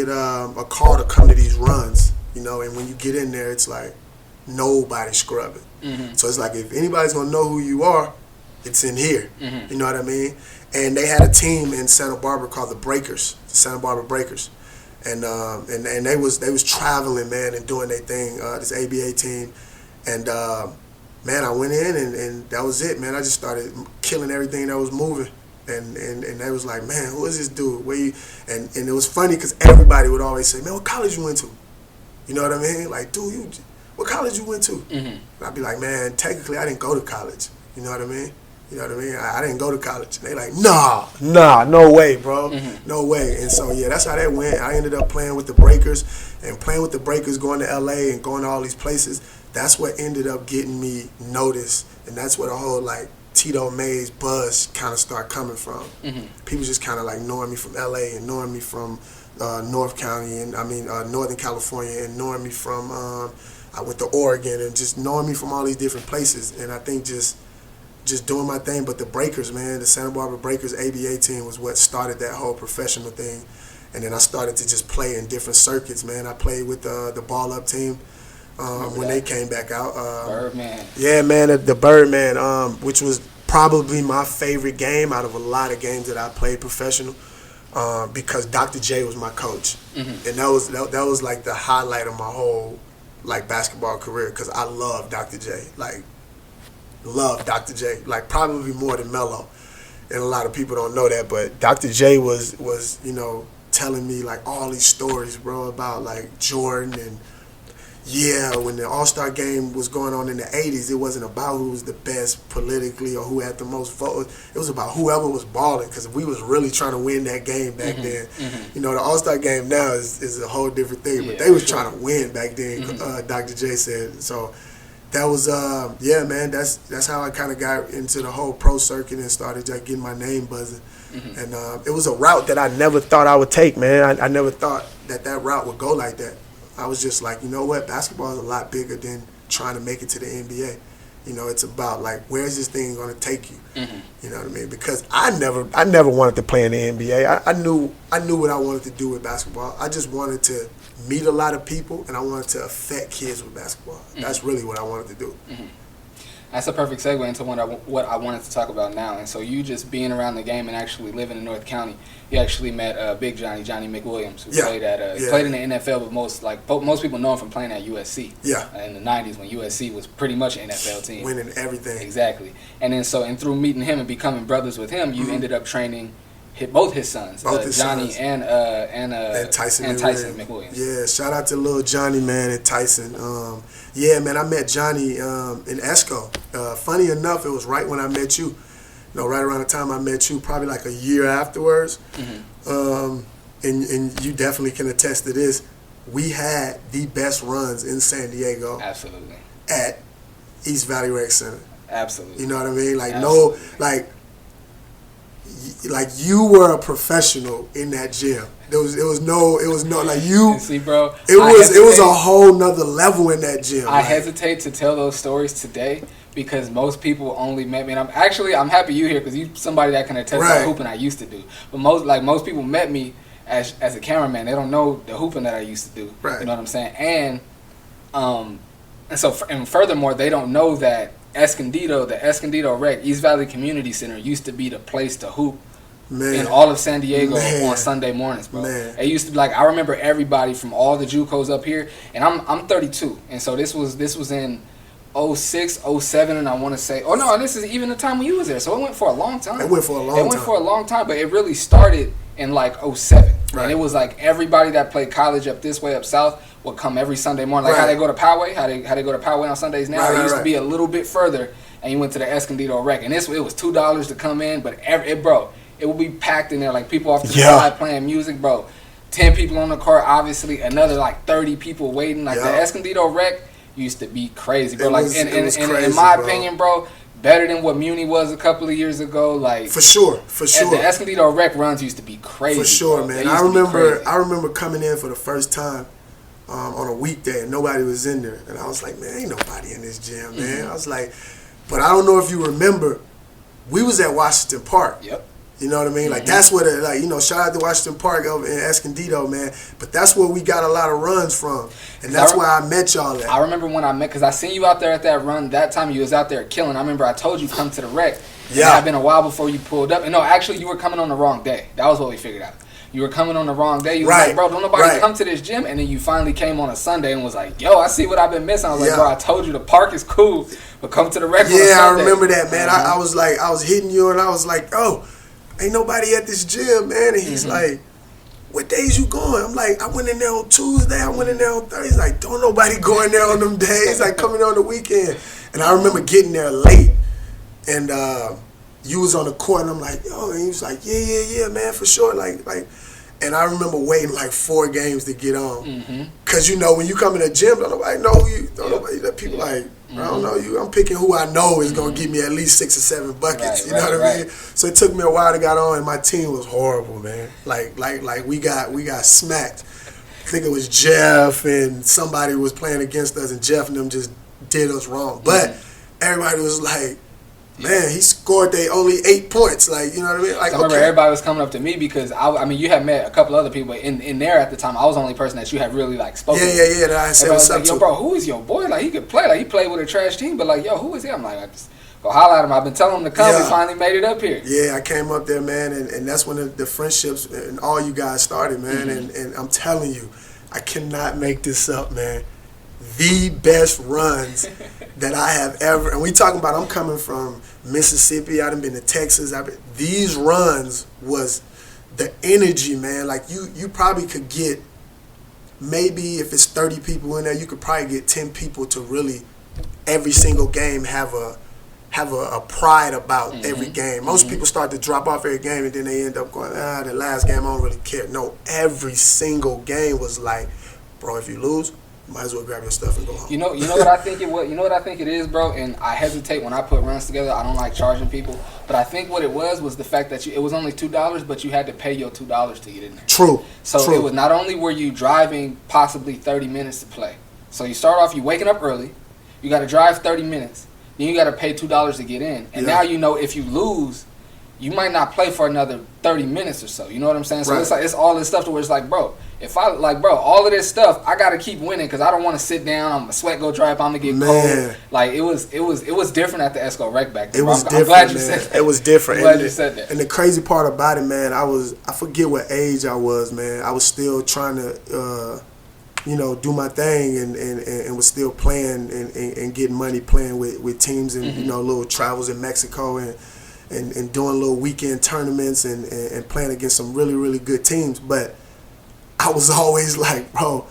a call to come to these runs, and when you get in there, it's like nobody scrubbing. So it's like if anybody's gonna know who you are, it's in here. You know what I mean? And they had a team in Santa Barbara called the Santa Barbara Breakers, and they was traveling, man, and doing their thing. This ABA team, and man, I went in and that was it, man. I just started killing everything that was moving, and they was like, man, who is this dude? Where you? And it was funny because everybody would always say, man, what college you went to? You know what I mean? Like, dude, what college you went to? And I'd be like, man, technically I didn't go to college. You know what I mean? I didn't go to college. And they like, nah, no way, bro. No way. And so, yeah, that's how that went. I ended up playing with the Breakers, and playing with the Breakers, going to L.A. and going to all these places. That's what ended up getting me noticed, and that's where the whole, like, Tito Mays buzz kind of started coming from. People just kind of, like, knowing me from L.A. and knowing me from Northern California, and knowing me from, I went to Oregon, and just knowing me from all these different places. And I think just doing my thing. But the Breakers, man, the Santa Barbara Breakers ABA team was what started that whole professional thing. And then I started to just play in different circuits, man. I played with the Ball Up team when they came back out. Birdman. Yeah, man, the Birdman, which was probably my favorite game out of a lot of games that I played professional, because Dr. J was my coach. And that was like the highlight of my whole basketball career, because I love Dr. J. Love Dr. J, probably more than Melo, and a lot of people don't know that, but Dr. J was telling me all these stories, bro, about Jordan. And yeah, when the All-Star game was going on in the 80s, it wasn't about who was the best politically or who had the most votes. It was about whoever was balling, because we was really trying to win that game back then. The All-Star game now is a whole different thing, but they was trying to win back then, Dr. J said. So that was, yeah, man, that's how I kind of got into the whole pro circuit and started getting my name buzzing. And it was a route that I never thought I would take, man. I never thought that route would go like that. I was just like, you know what, basketball is a lot bigger than trying to make it to the NBA. It's about where's this thing going to take you? You know what I mean? Because I never wanted to play in the NBA. I knew what I wanted to do with basketball. I just wanted to meet a lot of people, and I wanted to affect kids with basketball. That's really what I wanted to do. That's a perfect segue into what I wanted to talk about now. And so you just being around the game and actually living in North County, you actually met Big Johnny McWilliams, who played in the NFL, but most people know him from playing at USC. In the 90s, when USC was pretty much an NFL team. Winning everything. Exactly. And then through meeting him and becoming brothers with him, you ended up training both his sons, Johnny and Tyson McWilliams. Yeah, shout out to little Johnny, man, and Tyson. Yeah, man, I met Johnny in Esco. Funny enough, it was right when I met you. Right around the time I met you, probably a year afterwards. And you definitely can attest to this. We had the best runs in San Diego. Absolutely. At East Valley Rec Center. Absolutely. You know what I mean? You were a professional in that gym. It was no you. See, bro, it was a whole nother level in that gym. I hesitate to tell those stories today because most people only met me. And I'm happy you here because you somebody that can attest to the hooping I used to do. But most people met me as a cameraman. They don't know the hooping that I used to do. Right. You know what I'm saying? And furthermore, they don't know that Escondido, the Escondido Rec, East Valley Community Center, used to be the place to hoop in Man. all of San Diego Man. on Sunday mornings, bro. Man. It used to be like, I remember everybody from all the JUCOs up here, and I'm 32, and so this was in 06, 07, and I want to say, oh no, this is even the time when you was there, so it went for a long time. It went for a long time, but it really started in like 07, right. And it was like everybody that played college up this way, up south, would come every Sunday morning, like right. how they go to Poway, how they go to Poway on Sundays now. Right, it used right. to be a little bit further, and you went to the Escondido Rec, and it was $2 to come in, but it would be packed in there, like people off the side playing music, bro. 10 people on the court, obviously, another like 30 people waiting. Like the Escondido Rec used to be crazy, bro. In my opinion, bro, better than what Muni was a couple of years ago. Like for sure. The Escondido Rec runs used to be crazy. For sure, bro. man. I remember coming in for the first time on a weekday and nobody was in there, and I was like, man, ain't nobody in this gym, man. I was like, but I don't know if you remember, we was at Washington Park. Yep. You know what I mean? Like that's where shout out to Washington Park over in Escondido, man. But that's where we got a lot of runs from, and that's where I met y'all at. I remember when I met, because I seen you out there at that run. That time you was out there killing. I remember I told you come to the Rec. Yeah. It had been a while before you pulled up. And no, actually you were coming on the wrong day. That was what we figured out. You were coming on the wrong day. You was like, bro, don't nobody come to this gym. And then you finally came on a Sunday and was like, yo, I see what I've been missing. I was like, bro, I told you the park is cool, but come to the Rec on a Sunday. Yeah, I remember that, man. I was hitting you and I was like, oh, ain't nobody at this gym, man. And he's like, what days you going? I'm like, I went in there on Tuesday. I went in there on Thursday. He's like, don't nobody go in there on them days. Like, coming on the weekend. And I remember getting there late. And you was on the court. And I'm like, yo. And he was like, yeah, man, for sure. Like. And I remember waiting like 4 games to get on. Because, when you come in the gym, don't nobody know who you. Don't nobody, people like, I don't know you. I'm picking who I know is going to give me at least 6 or 7 buckets. You know what I mean? So it took me a while to get on, and my team was horrible, man. Like we got smacked. I think it was Jeff and somebody was playing against us, and Jeff and them just did us wrong. But everybody was like, man, he scored only 8 points. Like, you know what I mean? Like, I remember everybody was coming up to me because I mean, you had met a couple other people, but in there at the time, I was the only person that you had really like spoken. Yeah. That I said what's up to. Yo, bro, who is your boy? Like, he could play. Like, he played with a trash team, but like, yo, who is he? I'm like, I just go holler at him. I've been telling him to come. He finally made it up here. Yeah, I came up there, man, and that's when the friendships and all you guys started, man. And I'm telling you, I cannot make this up, man. The best runs that I have ever, and we talking about, I'm coming from Mississippi, I done been to Texas, these runs was the energy, man. Like you probably could get, maybe if it's 30 people in there, you could probably get 10 people to really every single game have a pride about every game. Most people start to drop off every game and then they end up going, the last game I don't really care. No, every single game was like, bro, if you lose, might as well grab your stuff and go home. You know what I think it was. You know what I think it is, bro. And I hesitate when I put runs together. I don't like charging people, but I think what it was the fact that it was only $2, but you had to pay your $2 to get in there. True. So it was not only were you driving possibly 30 minutes to play. So you start off, you waking up early, you got to drive 30 minutes, then you got to pay $2 to get in, and now if you lose, you might not play for another 30 minutes or so. You know what I'm saying? So it's all this stuff to where it's like, bro, all of this stuff, I gotta keep winning because I don't want to sit down. I'm a sweat go dry up. I'm gonna get cold. Like it was different at the Esco Rec back then. It was different. I'm glad you said that. It was different. I'm glad you said that. And the crazy part about it, man, I forget what age I was, man. I was still trying to, do my thing and was still playing and getting money playing with teams and little travels in Mexico and doing little weekend tournaments and playing against some really, really good teams. But I was always like, bro,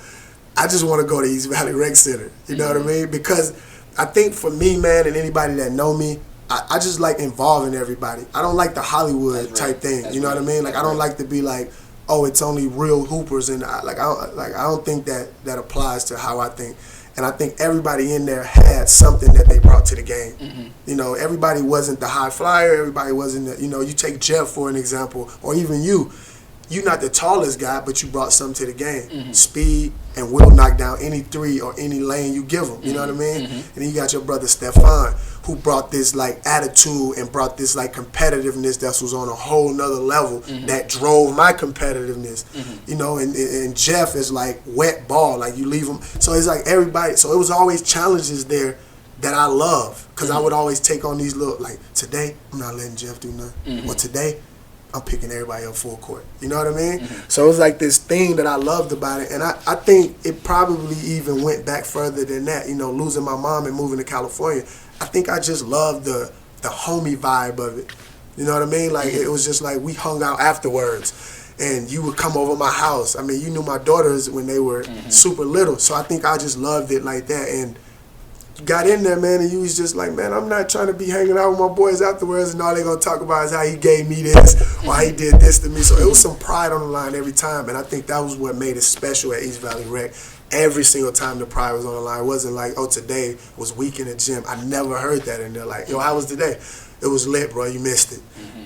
I just want to go to East Valley Rec Center. You know what I mean? Because I think for me, man, and anybody that know me, I just like involving everybody. I don't like the Hollywood type thing. You know what I mean? Like, I don't like to be like, oh, it's only real hoopers. And I don't think that applies to how I think. And I think everybody in there had something that they brought to the game. Everybody wasn't the high flyer. Everybody wasn't you take Jeff for an example, or even you. You're not the tallest guy, but you brought something to the game. Speed, and will knock down any three or any lane you give them. You know what I mean? And then you got your brother Stefan, who brought this like attitude and brought this like competitiveness that was on a whole nother level that drove my competitiveness. And Jeff is like wet ball, like you leave him. So it's like everybody. So it was always challenges there that I love, because I would always take on these little, like, today I'm not letting Jeff do nothing. Or today I'm picking everybody up full court. You know what I mean? So it was like this thing that I loved about it, and I think it probably even went back further than that. You know, losing my mom and moving to California, I think I just loved the homie vibe of it. You know what I mean? Like, it was just like we hung out afterwards, and you would come over my house. I mean, you knew my daughters when they were super little, so I think I just loved it like that. And got in there, man, and you was just like, man, I'm not trying to be hanging out with my boys afterwards and all they gonna talk about is how he gave me this or how he did this to me. So it was some pride on the line every time, and I think that was what made it special at East Valley Rec. Every single time the pride was on the line, it wasn't like, oh, today was week in the gym. I never heard that in there. Like, yo, how was today? It was lit, bro. You missed it.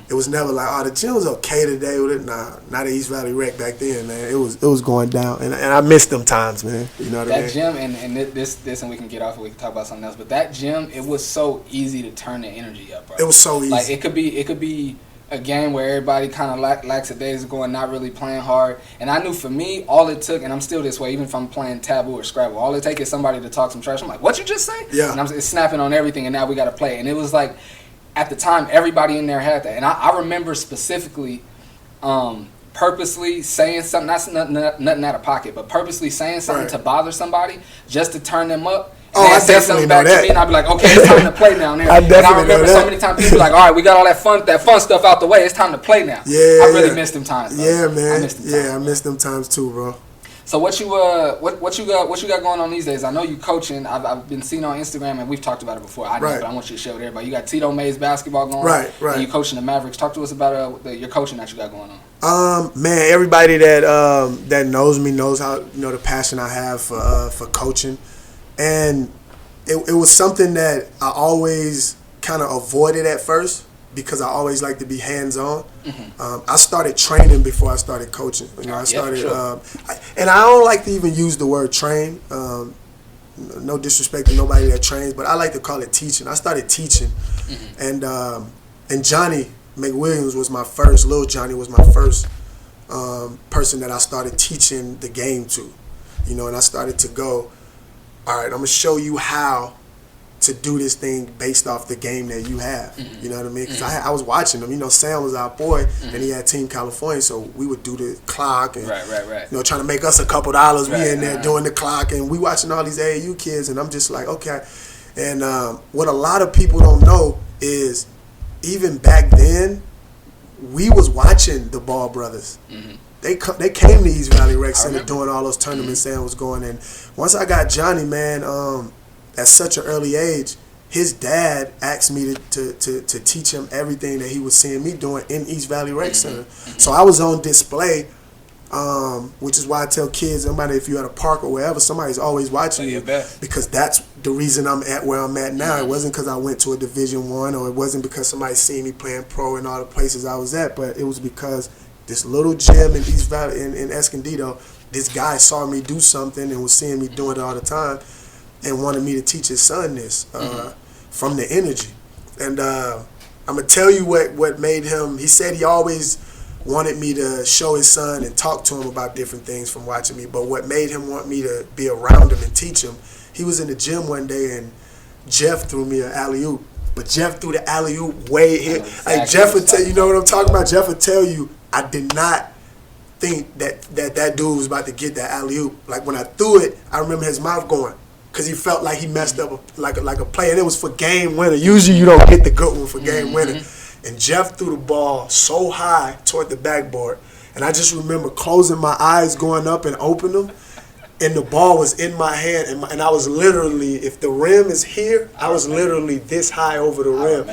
It was never like, oh, the gym was okay today with it. Nah, not at East Valley Rec back then, man. It was going down, and I missed them times, man. You know what I mean? That gym, and this, and we can get off and we can talk about something else. But that gym, it was so easy to turn the energy up, bro. It was so easy. Like, it could be a game where everybody kind of lackadaisical and not really playing hard. And I knew for me, all it took, and I'm still this way, even if I'm playing Taboo or Scrabble, all it takes is somebody to talk some trash. I'm like, what you just say? Yeah. And it's snapping on everything, and now we got to play. And it was like, at the time, everybody in there had that. And I remember specifically purposely saying something, nothing out of pocket, but purposely saying something to bother somebody just to turn them up. Oh, I definitely know that. To me, and I'd be like, okay, it's time to play now. I definitely and I remember know that. so many times people be like, all right, we got all that fun stuff out the way. It's time to play now. Yeah, I really missed them times, bro. Yeah, man. I missed them times, I missed them times too, bro. So what you got going on these days? I know you coaching. I've been seeing on Instagram, and we've talked about it before. I know, but I want you to share with everybody. You got Tito Mays basketball going on. Right. And you coaching the Mavericks. Talk to us about your coaching that you got going on. Man, everybody that knows me knows how, you know, the passion I have for coaching, and it was something that I always kind of avoided at first because I always like to be hands-on. I started training before I started coaching. You know, I started, and I don't like to even use the word train. No disrespect to nobody that trains, but I like to call it teaching. I started teaching, and Johnny McWilliams was my first. Lil Johnny was my first person that I started teaching the game to. You know, and I started to go, all right, I'm gonna show you how to do this thing based off the game that you have. You know what I mean? Because I was watching them. You know, Sam was our boy, and he had Team California, so we would do the clock and you know, trying to make us a couple dollars. We in there doing the clock, and we watching all these AAU kids, and I'm just like, okay. And what a lot of people don't know is even back then, we was watching the Ball brothers. They came to East Valley Rec Center doing all those tournaments Sam was going. And once I got Johnny, man, at such an early age, his dad asked me to teach him everything that he was seeing me doing in East Valley Rec Center. So I was on display, which is why I tell kids, no matter if you're at a park or wherever, somebody's always watching you, because that's the reason I'm at where I'm at now. It wasn't because I went to a Division I, or it wasn't because somebody seen me playing pro in all the places I was at, but it was because this little gym in East Valley, in Escondido, this guy saw me do something and was seeing me doing it all the time and wanted me to teach his son this from the energy. And I'm going to tell you what made him, he said he always wanted me to show his son and talk to him about different things from watching me, but what made him want me to be around him and teach him, he was in the gym one day and Jeff threw me an alley-oop. But Jeff threw the alley-oop way here. Like Jeff would tell you, know what I'm talking about? Jeff would tell you, I did not think that dude was about to get that alley-oop. Like when I threw it, I remember his mouth going, because he felt like he messed up like a play, and it was for game winner. Usually you don't get the good one for game winner. And Jeff threw the ball so high toward the backboard, and I just remember closing my eyes, going up and opening them, and the ball was in my hand, and I was literally, if the rim is here, I was literally this high over the rim.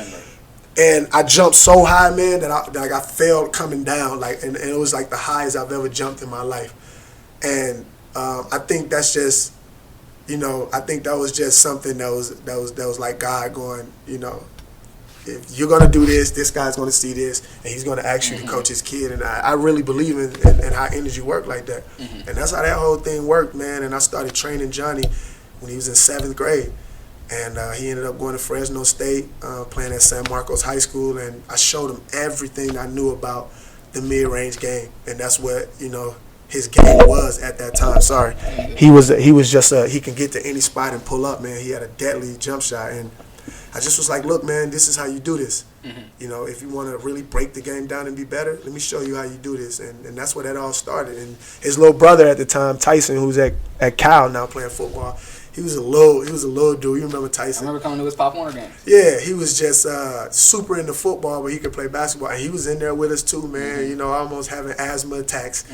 And I jumped so high, man, that I fell coming down, and it was like the highest I've ever jumped in my life. And I think that's just, you know, I think that was just something that was like God going, you know, if you're gonna do this, this guy's gonna see this, and he's gonna ask you to coach his kid. And I really believe in how energy work like that. And that's how that whole thing worked, man. And I started training Johnny when he was in 7th grade. And he ended up going to Fresno State, playing at San Marcos High School, and I showed him everything I knew about the mid-range game. And that's what, you know, his game was at that time. Sorry, he was just he can get to any spot and pull up, man. He had a deadly jump shot, and I just was like, look, man, this is how you do this. You know, if you want to really break the game down and be better, let me show you how you do this. And that's where that all started. And his little brother at the time, Tyson, who's at Cal now playing football, he was a little dude. You remember Tyson? I remember coming to his Pop Warner games. Yeah, he was just super into football, but he could play basketball. And he was in there with us too, man. You know, almost having asthma attacks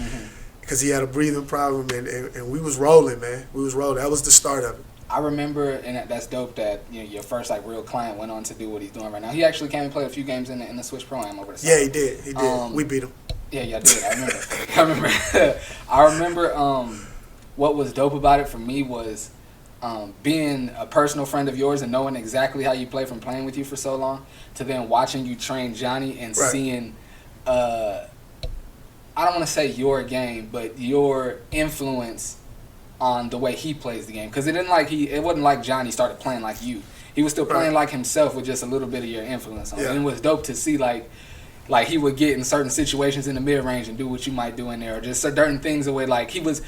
because he had a breathing problem. And we was rolling, man. We was rolling. That was the start of it. I remember, and that's dope that your first like real client went on to do what he's doing right now. He actually came and played a few games in the Switch Pro-Am over the summer. Yeah, he did. He did. We beat him. Yeah, I did. I remember. I remember. What was dope about it for me was being a personal friend of yours and knowing exactly how you play from playing with you for so long to then watching you train Johnny and seeing. I don't want to say your game, but your influence on the way he plays the game, because it wasn't like Johnny started playing like you. He was still playing like himself with just a little bit of your influence on it. And it was dope to see like he would get in certain situations in the mid range and do what you might do in there, or just certain things the way like he was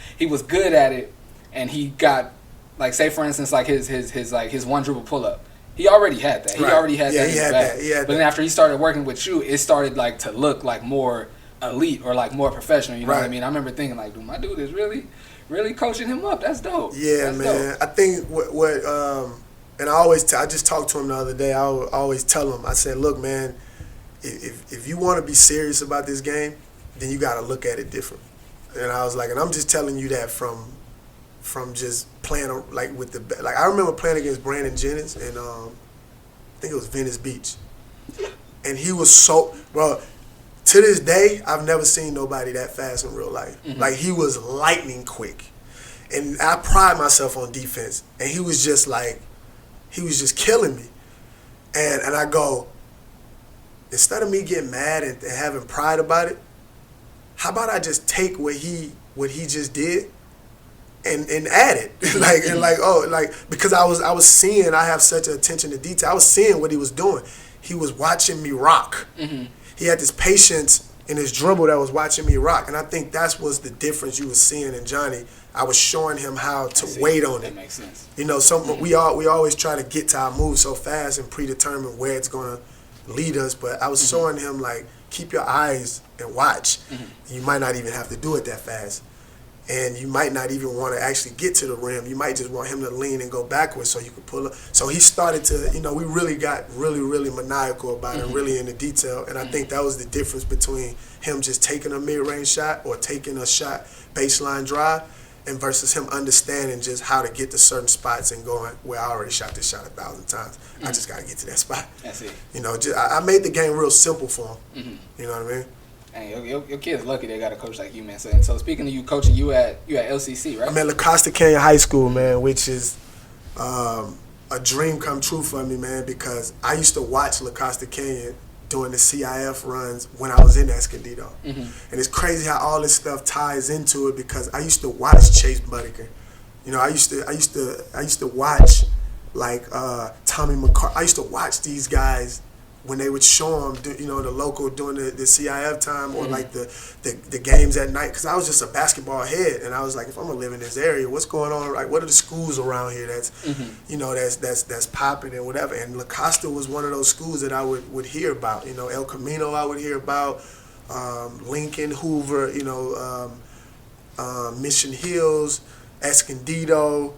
good at it, and he got like, say for instance, like his one dribble pull up. He already had that. He already had that. He had that. But then after he started working with you, it started like to look like more elite or like more professional. You know what I mean? I remember thinking like, dude, my dude is really coaching him up. That's dope. Yeah, that's man. Dope. I think what and I just talked to him the other day. I always tell him, I said, look, man, if you want to be serious about this game, then you got to look at it different. And I was like, and I'm just telling you that from just playing like with the like. I remember playing against Brandon Jennings and I think it was Venice Beach, and he was so bro. To this day, I've never seen nobody that fast in real life. Like, he was lightning quick. And I pride myself on defense. And he was just killing me. And I go, instead of me getting mad and having pride about it, how about I just take what he just did and add it? Because I was seeing, I have such attention to detail. I was seeing what he was doing. He was watching me rock. He had this patience in his dribble that was watching me rock. And I think that was the difference you were seeing in Johnny. I was showing him how to wait on it. That makes sense. You know, we always try to get to our move so fast and predetermine where it's going to lead us. But I was showing him, like, keep your eyes and watch. You might not even have to do it that fast. And you might not even want to actually get to the rim. You might just want him to lean and go backwards so you can pull up. So he started to, we really got really maniacal about it, really into detail. And I think that was the difference between him just taking a mid-range shot or taking a shot baseline drive and versus him understanding just how to get to certain spots and going, well, I already shot this shot 1,000 times. I just got to get to that spot. That's it. I made the game real simple for him. You know what I mean? Hey, your kid's lucky they got a coach like you, man. So speaking of you coaching, you at LCC, right? I'm at La Costa Canyon High School, man, which is a dream come true for me, man, because I used to watch La Costa Canyon doing the CIF runs when I was in Escondido. And it's crazy how all this stuff ties into it because I used to watch Chase Budiker. I used to watch like Tommy McCarthy. I used to watch these guys when they would show them, the local doing the CIF time or like the games at night, because I was just a basketball head, and I was like, if I'm gonna live in this area, what's going on? Like, what are the schools around here that's, that's popping and whatever? And La Costa was one of those schools that I would hear about. El Camino I would hear about, Lincoln, Hoover, Mission Hills, Escondido,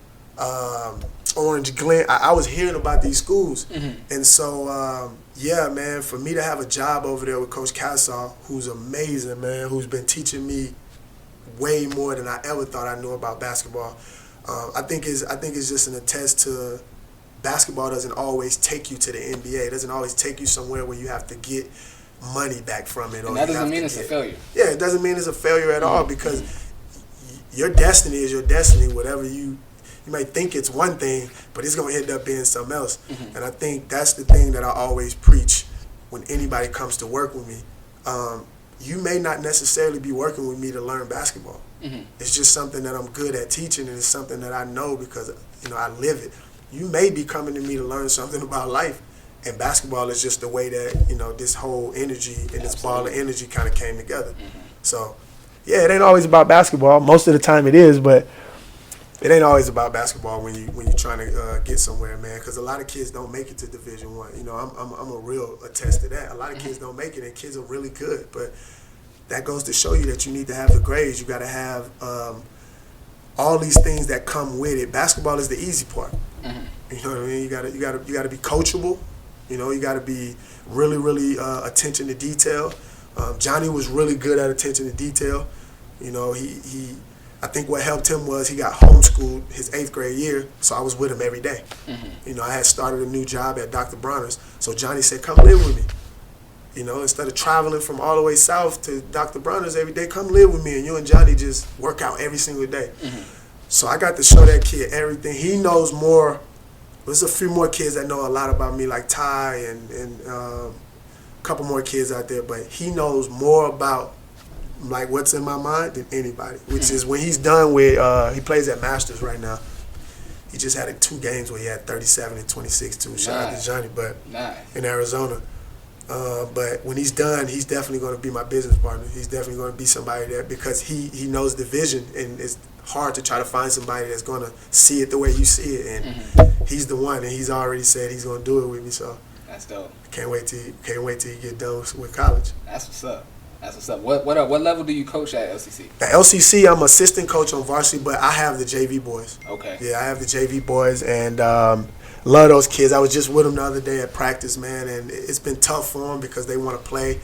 Orange Glen. I was hearing about these schools, and so. Yeah, man, for me to have a job over there with Coach Cassaw, who's amazing, man, who's been teaching me way more than I ever thought I knew about basketball. I think it's just an attest to basketball doesn't always take you to the NBA. It doesn't always take you somewhere where you have to get money back from it. And that doesn't mean it's a failure. Yeah, it doesn't mean it's a failure at all, because your destiny is your destiny. Whatever you might think it's one thing, but it's going to end up being something else. And I think that's the thing that I always preach when anybody comes to work with me. You may not necessarily be working with me to learn basketball. It's just something that I'm good at teaching, and it's something that I know because I live it. You may be coming to me to learn something about life, and basketball is just the way that this whole energy and this ball of energy kind of came together. So yeah, it ain't always about basketball. Most of the time it is, but it ain't always about basketball when you're trying to get somewhere, man. Because a lot of kids don't make it to Division I. You know, I'm a real attest to that. A lot of kids don't make it, and kids are really good. But that goes to show you that you need to have the grades. You got to have all these things that come with it. Basketball is the easy part. You know what I mean? You gotta be coachable. You know, you got to be really attention to detail. Johnny was really good at attention to detail. You know, I think what helped him was he got homeschooled his 8th grade year, so I was with him every day. You know, I had started a new job at Dr. Bronner's, so Johnny said, come live with me. You know, instead of traveling from all the way south to Dr. Bronner's every day, come live with me, and you and Johnny just work out every single day. So I got to show that kid everything. He knows more. There's a few more kids that know a lot about me, like Ty and a couple more kids out there, but he knows more about like what's in my mind than anybody, which is when he's done with, he plays at Masters right now. He just had 2 games where he had 37 and 26 too. Shout out to Johnny, but in Arizona. But when he's done, he's definitely going to be my business partner. He's definitely going to be somebody that, because he knows the vision, and it's hard to try to find somebody that's going to see it the way you see it, and he's the one, and he's already said he's going to do it with me. So that's dope. Can't wait till you get done with college. That's what's up. That's what's up. What level do you coach at LCC? At LCC, I'm assistant coach on Varsity, but I have the JV boys. Okay. Yeah, I have the JV boys, and love those kids. I was just with them the other day at practice, man, and it's been tough for them because they want to play,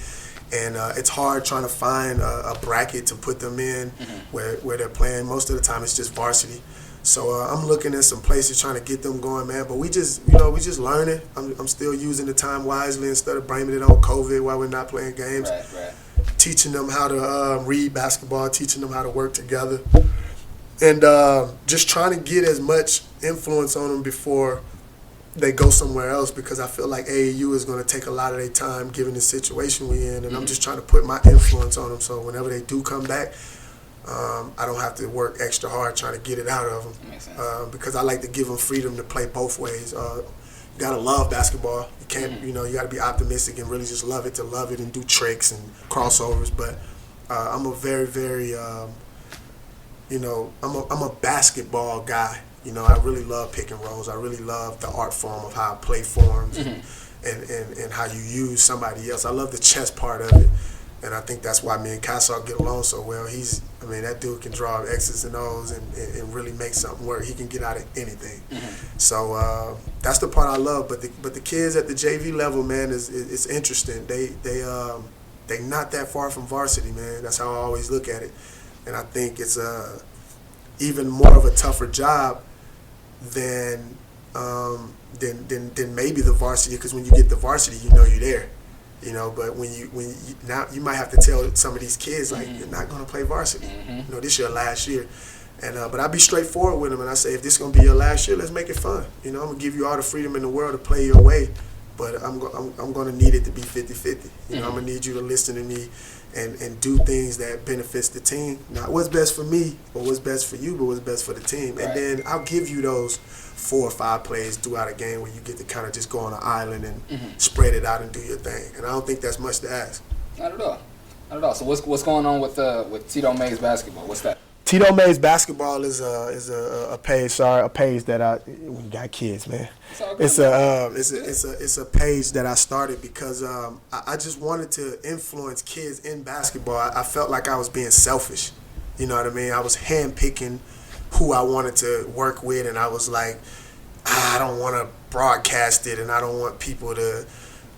and it's hard trying to find a bracket to put them in where they're playing. Most of the time, it's just varsity. So I'm looking at some places trying to get them going, man. But we just learning. I'm still using the time wisely instead of blaming it on COVID while we're not playing games. Right. Teaching them how to read basketball, teaching them how to work together, and just trying to get as much influence on them before they go somewhere else, because I feel like AAU is going to take a lot of their time given the situation we're in, and I'm just trying to put my influence on them so whenever they do come back, I don't have to work extra hard trying to get it out of them. Makes sense. Because I like to give them freedom to play both ways. You gotta love basketball. You can't, you gotta be optimistic and really just love it and do tricks and crossovers. But I'm a very, very, I'm a basketball guy. I really love pick and rolls. I really love the art form of how play forms and how you use somebody else. I love the chess part of it. And I think that's why me and Kassaw get along so well. That dude can draw X's and O's and really make something work. He can get out of anything. So that's the part I love. But the kids at the JV level, man, it's interesting. They not that far from varsity, man. That's how I always look at it. And I think it's even more of a tougher job than maybe the varsity, because when you get the varsity, you're there. But when you now you might have to tell some of these kids, like, you're not going to play varsity. This your last year. And but I be straightforward with them, and I say, if this is going to be your last year, let's make it fun. I'm going to give you all the freedom in the world to play your way, but I'm going to need it to be 50-50. I'm going to need you to listen to me and do things that benefits the team. Not what's best for me or what's best for you, but what's best for the team. Right. And then I'll give you those 4 or 5 plays throughout a game where you get to kind of just go on an island and spread it out and do your thing. And I don't think that's much to ask. Not at all. So what's going on with Tito Mays basketball? What's that? Tito Mays basketball is a page. A page that we got kids, man. It's a page that I started because I just wanted to influence kids in basketball. I felt like I was being selfish. You know what I mean? I was handpicking who I wanted to work with, and I was like, I don't want to broadcast it, and I don't want people to,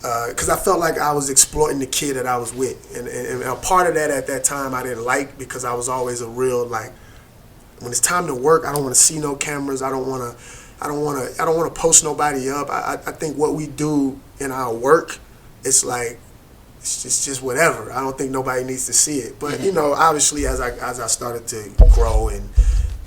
because I felt like I was exploiting the kid that I was with, and a part of that at that time I didn't like, because I was always a real, like, when it's time to work, I don't want to see no cameras. I don't want to post nobody up. I think what we do in our work, it's like, it's just whatever. I don't think nobody needs to see it. But obviously as I started to grow, and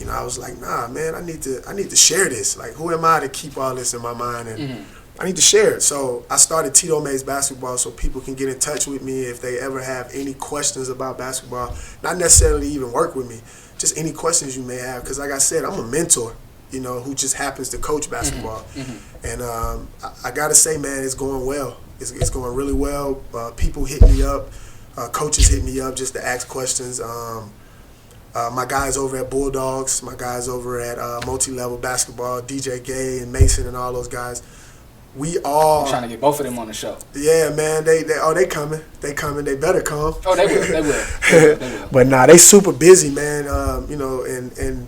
I was like, nah, man, I need to share this. Like, who am I to keep all this in my mind? And I need to share it. So I started Tito Mays basketball so people can get in touch with me if they ever have any questions about basketball. Not necessarily even work with me, just any questions you may have. Because like I said, I'm a mentor, who just happens to coach basketball. And I got to say, man, it's going well. It's going really well. People hit me up. Coaches hit me up just to ask questions. My guys over at Bulldogs, my guys over at Multi-Level Basketball, DJ Gay and Mason and all those guys. We all I'm trying to get both of them on the show. Yeah, man. They coming. They coming. They better come. Oh, they will. They will. But nah, they super busy, man. And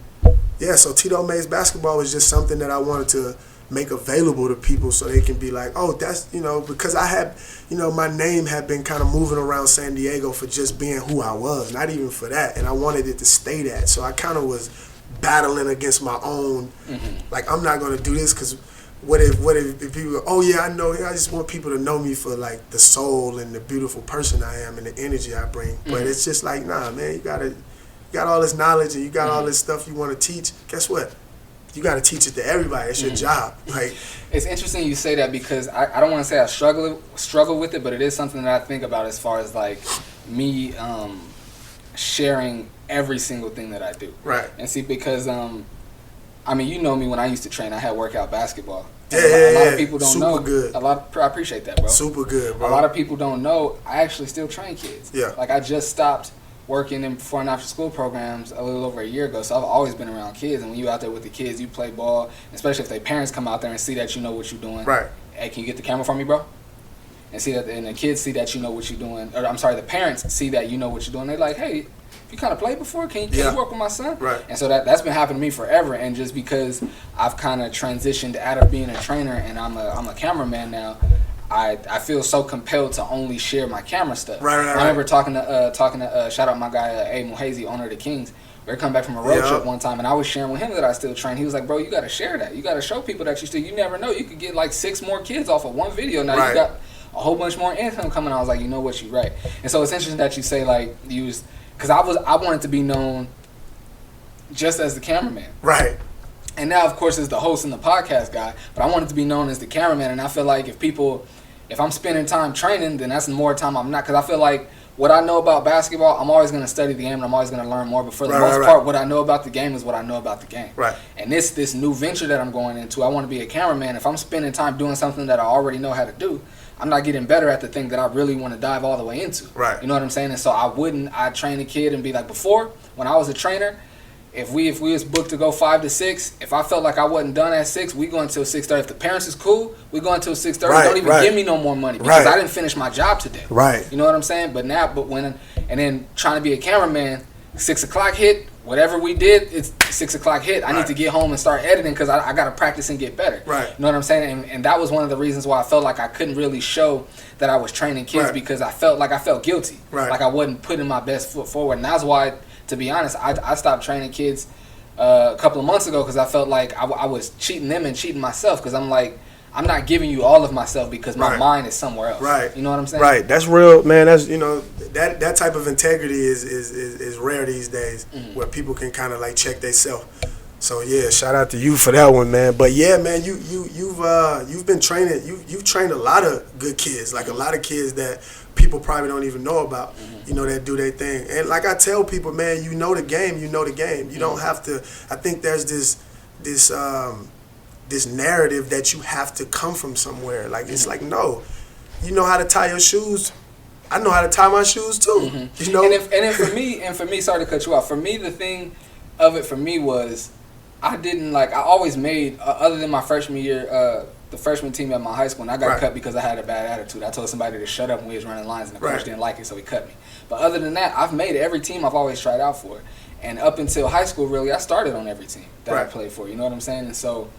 yeah. So Tito Mays basketball was just something that I wanted to make available to people so they can be like, oh, that's because I had my name had been kind of moving around San Diego for just being who I was, not even for that, and I wanted it to stay that. So I kind of was battling against my own, like I'm not gonna do this because. What if people go, oh yeah, I know, I just want people to know me for like the soul and the beautiful person I am and the energy I bring. But it's just like, nah, man, you got all this knowledge and you got all this stuff you want to teach. Guess what? You got to teach it to everybody. It's your job. Like, it's interesting you say that because I don't want to say I struggle with it, but it is something that I think about as far as like me sharing every single thing that I do. Right. And see, because I mean, you know me when I used to train. I had workout basketball. A lot of people don't know. Super good. I appreciate that, bro. Super good, bro. A lot of people don't know. I actually still train kids. Yeah. Like I just stopped working in before and after school programs a little over a year ago. So I've always been around kids. And when you out there with the kids, you play ball. Especially if their parents come out there and see that you know what you're doing. Right. Hey, can you get the camera for me, bro? And see that, and the kids see that you know what you're doing. Or I'm sorry, the parents see that you know what you're doing. They're like, hey. You kind of played before? Can you work with my son? Right. And so that's been happening to me forever. And just because I've kind of transitioned out of being a trainer and I'm a cameraman now, I feel so compelled to only share my camera stuff. Right. I remember talking to shout out my guy A. Muhazy, owner of the Kings. We were coming back from a road trip one time, and I was sharing with him that I still train. He was like, "Bro, you got to share that. You got to show people that you still. You never know. You could get like 6 more kids off of one video. Now you got a whole bunch more income coming." I was like, "You know what? You're right." And so it's interesting that you say like you was. Because I wanted to be known just as the cameraman. Right. And now, of course, as the host and the podcast guy, but I wanted to be known as the cameraman. And I feel like if I'm spending time training, then that's more time I'm not. Because I feel like what I know about basketball, I'm always going to study the game and I'm always going to learn more. But for the most part, what I know about the game is what I know about the game. Right. And this new venture that I'm going into, I want to be a cameraman. If I'm spending time doing something that I already know how to do, I'm not getting better at the thing that I really want to dive all the way into. Right. You know what I'm saying? And so I'd train a kid and be like, before, when I was a trainer, if we was booked to go 5 to 6, if I felt like I wasn't done at 6, we go until 6:30. If the parents is cool, we go until 6:30. Don't even give me no more money because I didn't finish my job today. Right. You know what I'm saying? But then trying to be a cameraman, 6 o'clock hit, whatever we did, it's 6 o'clock hit. I need to get home and start editing because I got to practice and get better. Right. You know what I'm saying? And that was one of the reasons why I felt like I couldn't really show that I was training kids because I felt guilty. Right. Like I wasn't putting my best foot forward. And that's why, to be honest, I stopped training kids a couple of months ago because I felt like I was cheating them and cheating myself because I'm like, I'm not giving you all of myself because my mind is somewhere else. Right. You know what I'm saying? Right. That's real, man. That's that type of integrity is rare these days, where people can kind of like check themselves. So yeah, shout out to you for that one, man. But yeah, man, you've been training. You've trained a lot of good kids, like a lot of kids that people probably don't even know about. That do their thing. And like I tell people, man, you know the game. You don't have to. I think there's this narrative that you have to come from somewhere. Like it's like, no, you know how to tie your shoes. I know how to tie my shoes too. You know. And for me, sorry to cut you off. For me, the thing of it for me was I always made other than my freshman year, the freshman team at my high school, and I got cut because I had a bad attitude. I told somebody to shut up when we was running lines, and the coach didn't like it, so he cut me. But other than that, I've made every team I've always tried out for, and up until high school, really, I started on every team that I played for. You know what I'm saying? And so.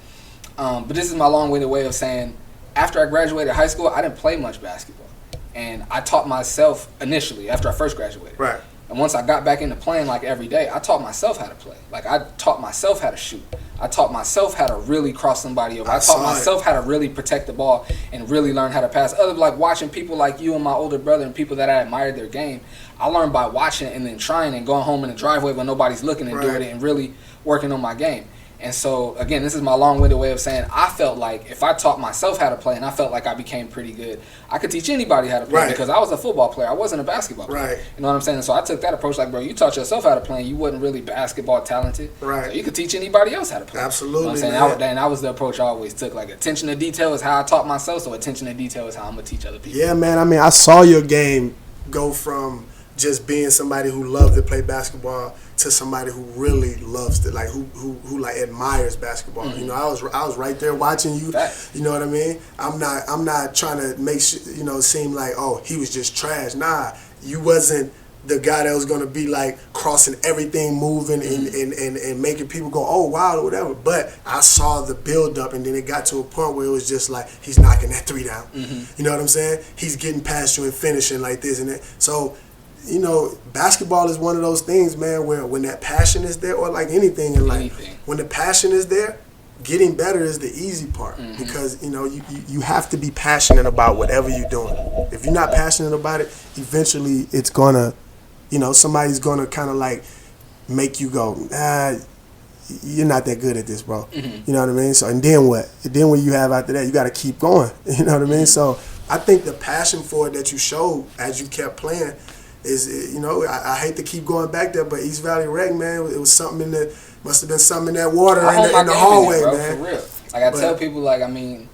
But this is my long-winded way of saying, after I graduated high school, I didn't play much basketball. And I taught myself initially after I first graduated. Right. And once I got back into playing like every day, I taught myself how to play. Like I taught myself how to shoot. I taught myself how to really cross somebody over. I taught myself how to really protect the ball and really learn how to pass. Other like watching people like you and my older brother and people that I admired their game, I learned by watching and then trying and going home in the driveway when nobody's looking and doing it and really working on my game. And so, again, this is my long-winded way of saying I felt like if I taught myself how to play and I felt like I became pretty good, I could teach anybody how to play because I was a football player. I wasn't a basketball player. You know what I'm saying? And so I took that approach like, bro, you taught yourself how to play and you wasn't really basketball talented. Right. So you could teach anybody else how to play. Absolutely. You know what I'm saying? And that was the approach I always took. Like, attention to detail is how I taught myself, so attention to detail is how I'm going to teach other people. Yeah, man. I mean, I saw your game go from just being somebody who loved to play basketball to somebody who really loves it, like who like admires basketball. Mm-hmm. You know, I was right there watching you. Facts. You know what I mean? I'm not trying to make seem like, oh, he was just trash. Nah, you wasn't the guy that was gonna be like crossing everything, moving and making people go, oh wow, or whatever. But I saw the build up, and then it got to a point where it was just like he's knocking that three down. Mm-hmm. You know what I'm saying? He's getting past you and finishing like this and that. So, you know, basketball is one of those things, man, where when that passion is there, or like anything in life, when the passion is there, getting better is the easy part. Mm-hmm. Because, you know, you have to be passionate about whatever you're doing. If you're not passionate about it, eventually it's gonna, you know, somebody's gonna kind of like make you go, nah, you're not that good at this, bro. Mm-hmm. You know what I mean? So, and then what? And then what you have after that, you got to keep going. You know what I mean? Mm-hmm. So, I think the passion for it that you showed as you kept playing is, you know, I hate to keep going back there, but East Valley Rec, man, it was something must have been something in that water in the hallway, bro, man. For real. Like I tell people, like, I mean,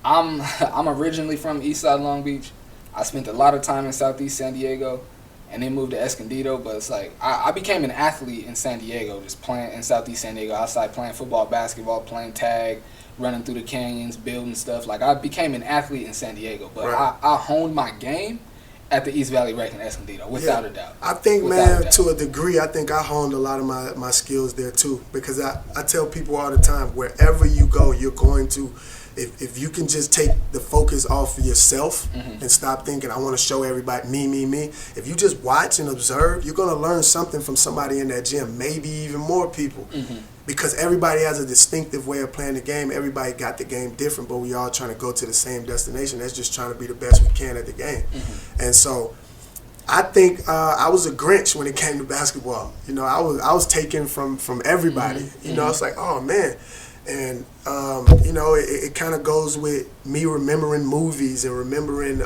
I'm originally from East Side Long Beach. I spent a lot of time in Southeast San Diego, and then moved to Escondido. But it's like I became an athlete in San Diego, just playing in Southeast San Diego, outside playing football, basketball, playing tag, running through the canyons, building stuff. Like I became an athlete in San Diego, but right. I honed my game at the East Valley Rec in Escondido, without a doubt. I think, man, to a degree, I think I honed a lot of my skills there too. Because I tell people all the time, wherever you go, you're going to, if you can just take the focus off of yourself and stop thinking, I want to show everybody me. If you just watch and observe, you're going to learn something from somebody in that gym, maybe even more people. Because everybody has a distinctive way of playing the game. Everybody got the game different, but we all trying to go to the same destination. That's just trying to be the best we can at the game. And so I think I was a Grinch when it came to basketball. You know, I was taken from everybody. You know, it's like, oh, man. And, you know, it kind of goes with me remembering movies and remembering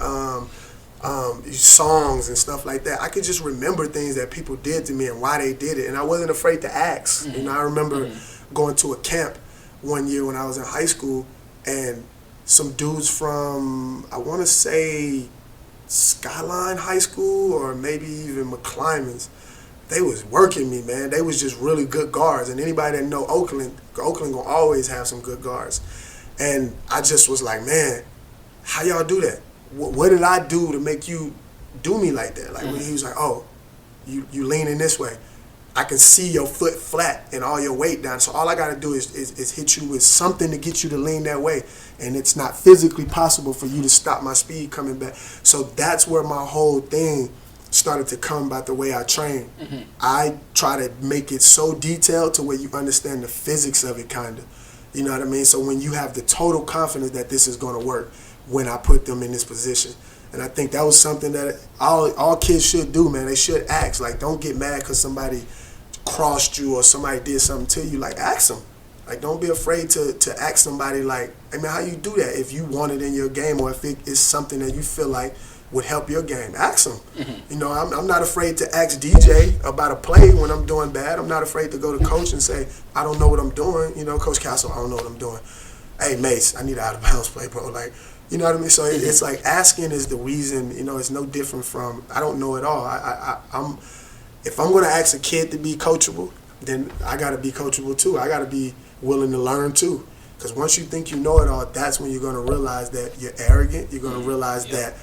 songs and stuff like that. I could just remember things that people did to me and why they did it, and I wasn't afraid to ask. You know, I remember going to a camp one year when I was in high school, and some dudes from, I want to say, Skyline High School or maybe even McClymonds, they was working me, man. They was just really good guards, and anybody that know Oakland gonna always have some good guards. And I just was like, man, how y'all do that? What did I do to make you do me like that? Like when he was like, oh, you leaning this way. I can see your foot flat and all your weight down. So all I got to do is hit you with something to get you to lean that way. And it's not physically possible for you to stop my speed coming back. So that's where my whole thing started to come about the way I train. I try to make it so detailed to where you understand the physics of it, kind of. You know what I mean? So when you have the total confidence that this is going to work when I put them in this position. And I think that was something that all kids should do, man. They should ask. Like, don't get mad because somebody crossed you or somebody did something to you. Like, ask them. Like, don't be afraid to ask somebody, like, hey, man, how you do that if you want it in your game or if it is something that you feel like would help your game. Ask them. You know, I'm not afraid to ask DJ about a play when I'm doing bad. I'm not afraid to go to coach and say, I don't know what I'm doing. You know, Coach Castle, I don't know what I'm doing. Hey, Mace, I need an out-of-bounds play, bro. Like, you know what I mean? So it's like asking is the reason, you know, it's no different from I don't know it all. I'm if I'm going to ask a kid to be coachable, then I got to be coachable too. I got to be willing to learn too. Because once you think you know it all, that's when you're going to realize that you're arrogant. You're going to realize that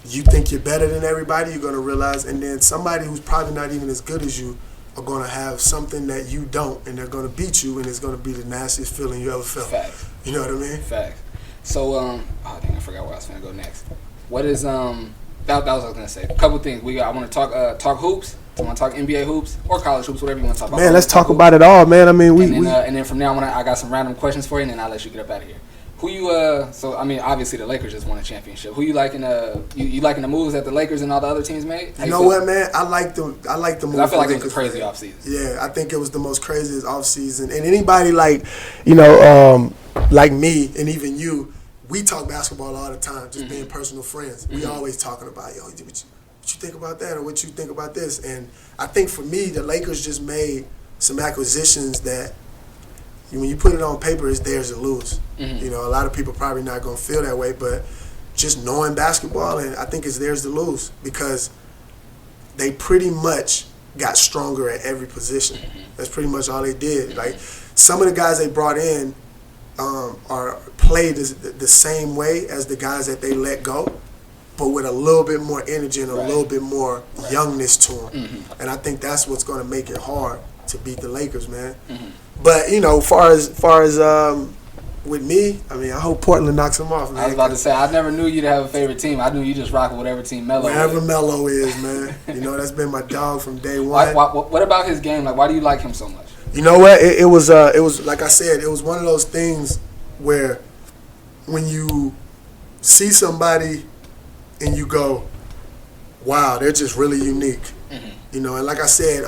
you think you're better than everybody. You're going to realize, and then somebody who's probably not even as good as you are going to have something that you don't, and they're going to beat you, and it's going to be the nastiest feeling you ever felt. Facts. You know what I mean? Facts. So, oh dang, I forgot where I was going to go next. What is, that was what I was going to say. A couple things. I want to talk hoops. I want to talk NBA hoops or college hoops, whatever you want to talk about. Man, let's talk about it all, man. I mean, and then from now on, I got some random questions for you, and then I'll let you get up out of here. Who you, so, I mean, obviously the Lakers just won a championship. Who you liking, you liking the moves that the Lakers and all the other teams made? You know what, man? I like the moves. I feel like it was a crazy offseason. Yeah, I think it was the most craziest offseason. And anybody like, you know, like me and even you, we talk basketball all the time, just being personal friends. We always talking about, yo, what you think about that or what you think about this? And I think for me, the Lakers just made some acquisitions that when you put it on paper, it's theirs to lose. You know, a lot of people probably not going to feel that way, but just knowing basketball, and I think it's theirs to lose because they pretty much got stronger at every position. That's pretty much all they did. Like some of the guys they brought in are played the same way as the guys that they let go, but with a little bit more energy and a little bit more youngness to them. And I think that's what's going to make it hard to beat the Lakers, man. But you know, far as with me, I mean, I hope Portland knocks them off, man. I was about to say, I never knew you to have a favorite team. I knew you just rock with whatever team Melo is. Wherever Melo is, man. You know, that's been my dog from day one. What about his game? Like, why do you like him so much? You know what? It was like I said, it was one of those things where when you see somebody and you go, wow, they're just really unique. You know, and like I said,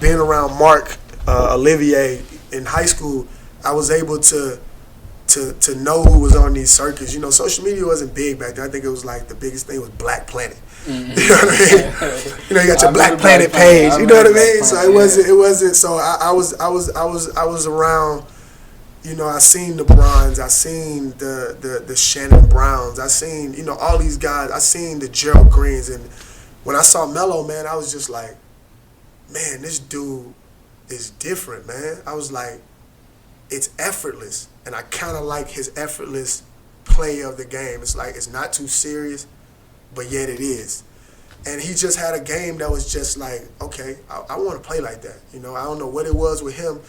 being around Mark, Olivier in high school, I was able to know who was on these circuits. You know, social media wasn't big back then. I think it was like the biggest thing was Black Planet. You know what I mean? You know, you got your Black Planet page. You know what I mean? So it wasn't. So I was around. You know, I seen the Brons, I seen the Shannon Browns, I seen, you know, all these guys, I seen the Gerald Greens, and when I saw Melo, man, I was just like, man, this dude is different, man. I was like, it's effortless, and I kind of like his effortless play of the game. It's like, it's not too serious, but yet it is. And he just had a game that was just like, okay, I want to play like that. You know, I don't know what it was with him,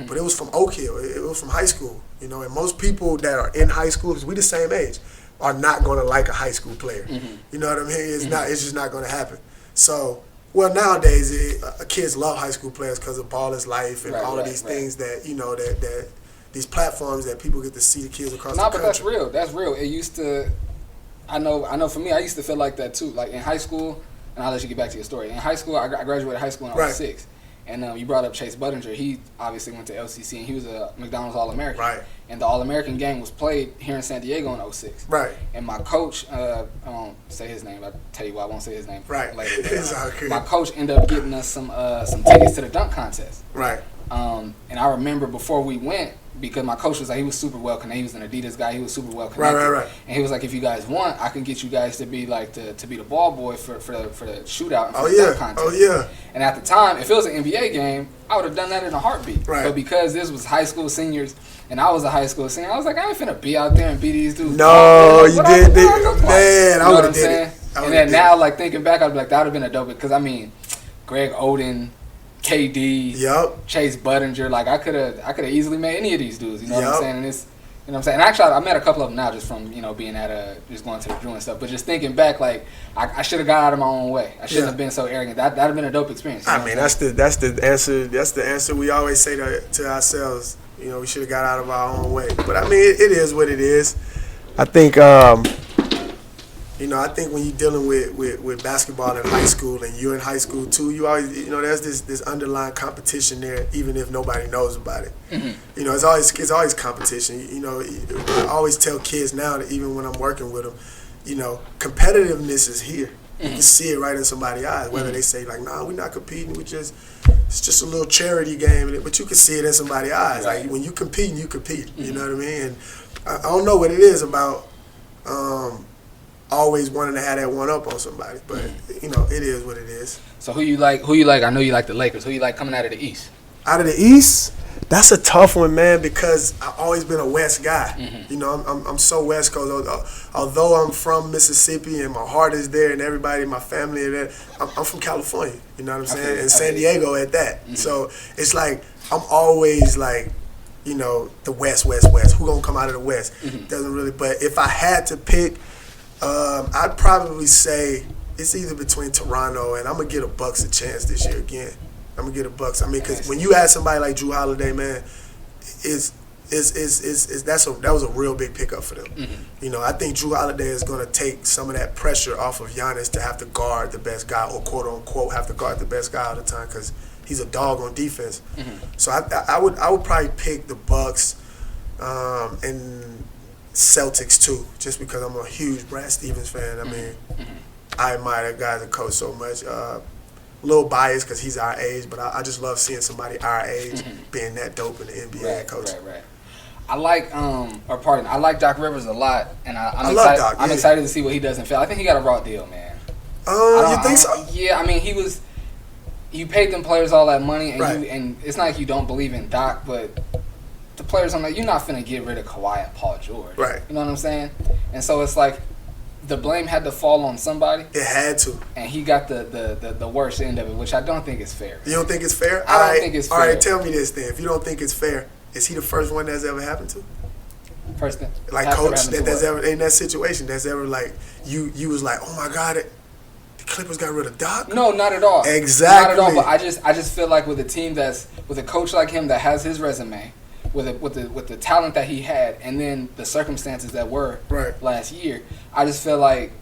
but it was from Oak Hill. It was from high school. You know, and most people that are in high school, because we the same age, are not going to like a high school player. You know what I mean? It's not. It's just not going to happen. So, well, nowadays, kids love high school players because of Ball is Life and all of these things that, you know, that these platforms that people get to see the kids across the country. No, but that's real. That's real. It used to... I know for me, I used to feel like that too. Like in high school, and I'll let you get back to your story. In high school, I graduated high school when I was 6. And you brought up Chase Budinger. He obviously went to LCC, and he was a McDonald's All-American. Right. And the All-American game was played here in San Diego in 06. Right. And my coach, I won't say his name. I'll tell you why I won't say his name later. But, my coach ended up getting us some tickets to the dunk contest. Right. And I remember before we went, because my coach was like, he was super well connected. He was an Adidas guy. He was super well connected. Right. And he was like, if you guys want, I can get you guys to be like to be the ball boy for the shootout and for the dunk contest. Oh yeah. And at the time, if it was an NBA game, I would have done that in a heartbeat. Right. But because this was high school seniors and I was a high school senior, I was like, I ain't finna be out there and beat these dudes. No, you did. Man, I would have did it. And then now, like thinking back, I'd be like, that would have been a dope. Because I mean, Greg Oden, KD, Chase Budinger, like I could have easily made any of these dudes. You know what I'm saying? And it's, you know what I'm saying? And actually, I met a couple of them now just from, you know, being at just going to the Drew and stuff. But just thinking back, like I should have got out of my own way. I shouldn't have been so arrogant. That'd have been a dope experience. I mean, that's the answer. That's the answer we always say to ourselves. You know, we should have got out of our own way. But I mean, it is what it is. I think. You know, I think when you're dealing with basketball in high school and you're in high school too, you always, you know, there's this underlying competition there, even if nobody knows about it. You know, it's always competition. You know, I always tell kids now that even when I'm working with them, you know, competitiveness is here. You can see it right in somebody's eyes. Whether they say like, "Nah, we're not competing. It's just a little charity game," but you can see it in somebody's eyes. Right. Like when you compete, you compete. You know what I mean? And I don't know what it is about. Always wanting to have that one up on somebody, but you know, it is what it is. So who you like? I know you like the Lakers. Who you like coming out of the East? Out of the East, that's a tough one, man, because I've always been a West guy. You know, I'm so West Coast. Although I'm from Mississippi and my heart is there, and everybody, my family, and that, I'm from California. You know what I'm saying? And San Diego at that. So it's like I'm always like, you know, the West. Who gonna come out of the West? Doesn't really. But if I had to pick. I'd probably say it's either between Toronto and I'm gonna get a Bucks a chance this year again. I'm gonna get a Bucks. I mean, because when you add somebody like Drew Holiday, man, that was a real big pickup for them. You know, I think Drew Holiday is gonna take some of that pressure off of Giannis to have to guard the best guy, or quote unquote have to guard the best guy all the time, because he's a dog on defense. So I would probably pick the Bucks and Celtics too, just because I'm a huge Brad Stevens fan. I mean, I admire that guy as a coach so much. A little biased because he's our age, but I just love seeing somebody our age being that dope in the NBA coaching. Right. I like I like Doc Rivers a lot, and I'm excited. I'm excited to see what he does in Philly. I think he got a raw deal, man. You think so? Yeah, I mean, you paid them players all that money, and right. and it's not like you don't believe in Doc, but the players on that, you're not finna get rid of Kawhi and Paul George. Right. You know what I'm saying? And so it's like the blame had to fall on somebody. It had to. And he got the worst end of it, which I don't think is fair. You don't think it's fair? I don't think it's fair. All right, tell me this then. If you don't think it's fair, is he the first one that's ever happened to? First thing. Like coach that's ever in that situation, that's ever like you was like, oh my God, the Clippers got rid of Doc? No, not at all. Exactly. Not at all. But I just feel like with a team with a coach like him that has his resume, with the talent that he had, and then the circumstances that were last year, I just feel like,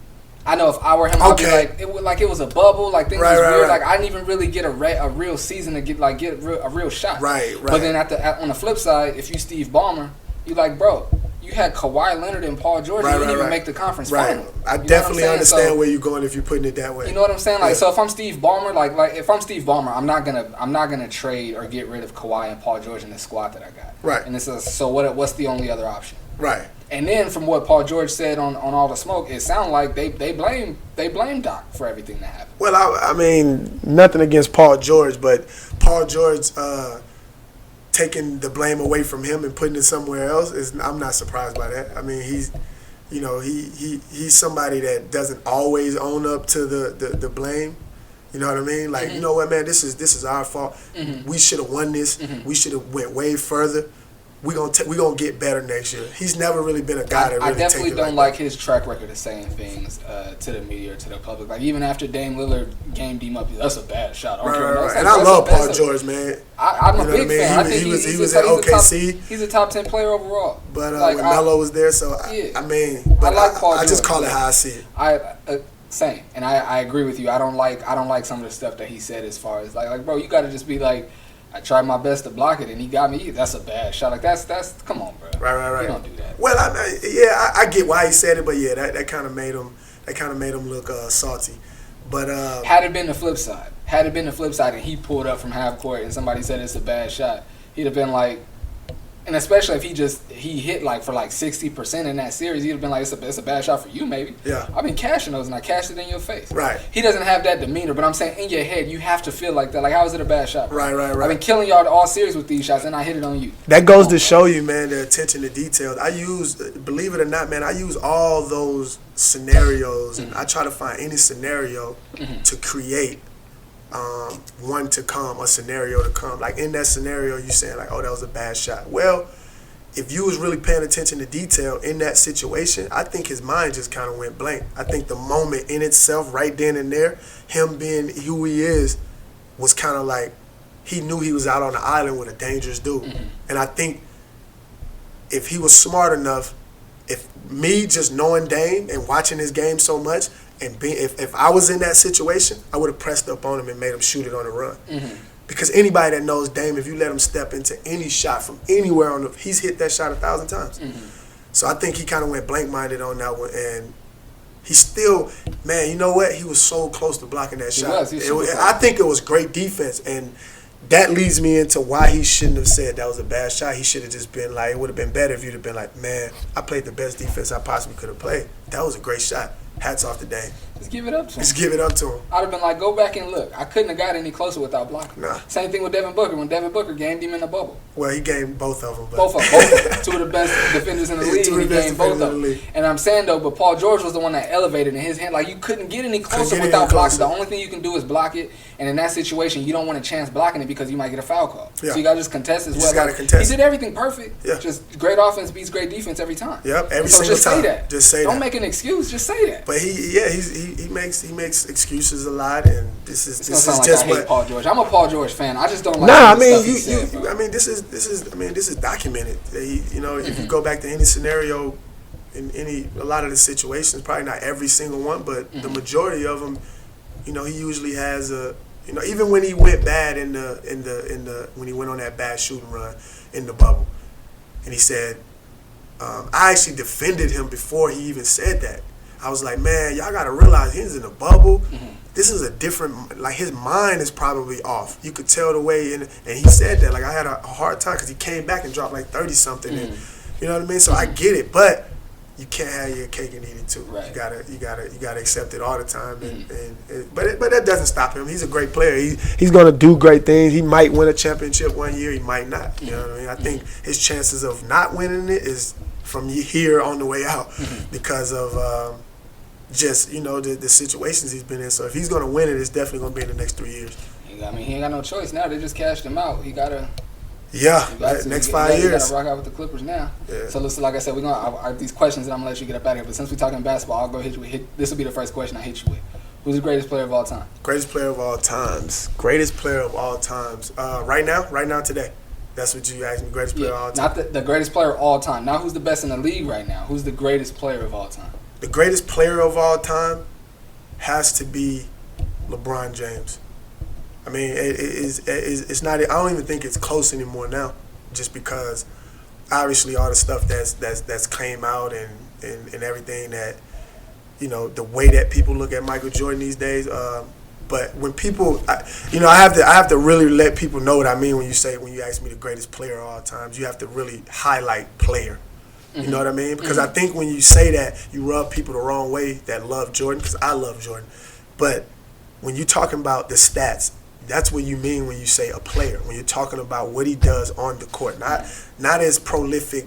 I know if I were him, I'd be like it was a bubble, like things was weird. Like I didn't even really get a real season to get a real shot. Right. But then on the flip side, if you Steve Ballmer, you like, bro, you had Kawhi Leonard and Paul George, and you didn't even make the conference final. I definitely understand where you're going if you're putting it that way. You know what I'm saying? Like, so if I'm Steve Ballmer, like if I'm Steve Ballmer, I'm not gonna trade or get rid of Kawhi and Paul George in this squad that I got. Right. And this is so what's the only other option? Right. And then from what Paul George said on All the Smoke, it sounded like they blame Doc for everything that happened. Well, I mean, nothing against Paul George, but Paul George taking the blame away from him and putting it somewhere else I'm not surprised by that. I mean, he's somebody that doesn't always own up to the blame. You know what I mean? Like, you know what, man, this is our fault. We should have won this. We should have went way further. We gonna get better next year. He's never really been a guy that really I definitely take it don't like his track record of saying things to the media or to the public. Like even after Dame Lillard gamed him up, that's a bad shot. Right. And I love Paul George, man. I'm a big fan. I think he was at OKC. He's a top 10 player overall. But when Melo was there, so I mean, but I like Paul George. I just call it how I see it. Same, and I agree with you. I don't like some of the stuff that he said as far as like bro, you got to just be like, I tried my best to block it, and he got me. That's a bad shot. Like that's come on, bro. Right. You don't do that. Well, I get why he said it, but yeah, that kind of made him look salty. But had it been the flip side, and he pulled up from half court, and somebody said it's a bad shot, he'd have been like, and especially if he hit like for like 60% in that series, he'd have been like, it's a bad shot for you, maybe. Yeah. I've been cashing those, and I cashed it in your face. Right. He doesn't have that demeanor, but I'm saying in your head, you have to feel like that. Like, how is it a bad shot? Right. I've been killing y'all all series with these shots, and I hit it on you. That goes to show you, man, the attention to detail. Believe it or not, man, I use all those scenarios, and I try to find any scenario to create one to come, a scenario to come. Like in that scenario, you saying like, oh, that was a bad shot. Well, if you was really paying attention to detail in that situation, I think his mind just kind of went blank. I think the moment in itself, right then and there, him being who he is, was kind of like he knew he was out on the island with a dangerous dude. And I think if he was smart enough, if me just knowing Dame and watching his game so much, and if I was in that situation, I would have pressed up on him and made him shoot it on the run. Because anybody that knows Dame, if you let him step into any shot from anywhere he's hit that shot 1,000 times. So I think he kind of went blank-minded on that one, and he still, man, you know what? He was so close to blocking that shot. I think it was great defense, and that leads me into why he shouldn't have said that was a bad shot. He should have just been like, it would have been better if you'd have been like, man, I played the best defense I possibly could have played. That was a great shot. Hats off to Dame. Just give it up to him. Just give it up to him. I'd have been like, go back and look. I couldn't have got any closer without blocking. Nah. Same thing with Devin Booker. When Devin Booker gamed him in the bubble. Well, he gamed both of them. But. Both of them. Two of the best defenders in the league. Two of the best defenders in the league. And I'm saying, though, but Paul George was the one that elevated in his hand. Like, you couldn't get any closer without blocking. The only thing you can do is block it. And in that situation, you don't want a chance blocking it because you might get a foul call. Yeah. So you got to just contest as well. You got to contest. He did everything perfect. Yeah. Just great offense beats great defense every time. Yep, every single time. Just say that. Just say that. Don't make an excuse. Just say that. But he makes excuses a lot, and this is just I hate Paul George. I'm a Paul George fan. I just don't like. Nah, I mean this is documented. If you go back to any scenario, in a lot of the situations, probably not every single one, but the majority of them, he usually has even when he went bad when he went on that bad shooting run in the bubble, and he said, I actually defended him before he even said that. I was like, man, y'all got to realize he's in a bubble. This is a different, like his mind is probably off. You could tell the way, and he said that. Like I had a hard time because he came back and dropped like 30-something. And, you know what I mean? So I get it. But you can't have your cake and eat it too. Right. You gotta accept it all the time. But that doesn't stop him. He's a great player. He's gonna do great things. He might win a championship one year. He might not. You know what I mean? I think his chances of not winning it is from here on the way out because of just the situations he's been in. So if he's gonna win it, it's definitely gonna be in the next 3 years. I mean, he ain't got no choice now. They just cashed him out. He gotta. Yeah, next 5 years. You gotta rock out with the Clippers now. Yeah. So listen, like I said, these questions that I'm gonna let you get up out of here. But since we're talking basketball, I'll go hit you with. This will be the first question I hit you with. Who's the greatest player of all time? Greatest player of all times. Greatest player of all times. Right now, today. That's what you asked me. Greatest player of all time. Not the greatest player of all time. Now, who's the best in the league right now? Who's the greatest player of all time? The greatest player of all time has to be LeBron James. I mean, it's not. I don't even think it's close anymore now, just because obviously all the stuff that's came out and everything that the way that people look at Michael Jordan these days. But when people, I have to really let people know what I mean when you ask me the greatest player of all times. You have to really highlight player. You know what I mean? Because I think when you say that, you rub people the wrong way that love Jordan. Because I love Jordan, but when you're talking about the stats. That's what you mean when you say a player. When you're talking about what he does on the court, not as prolific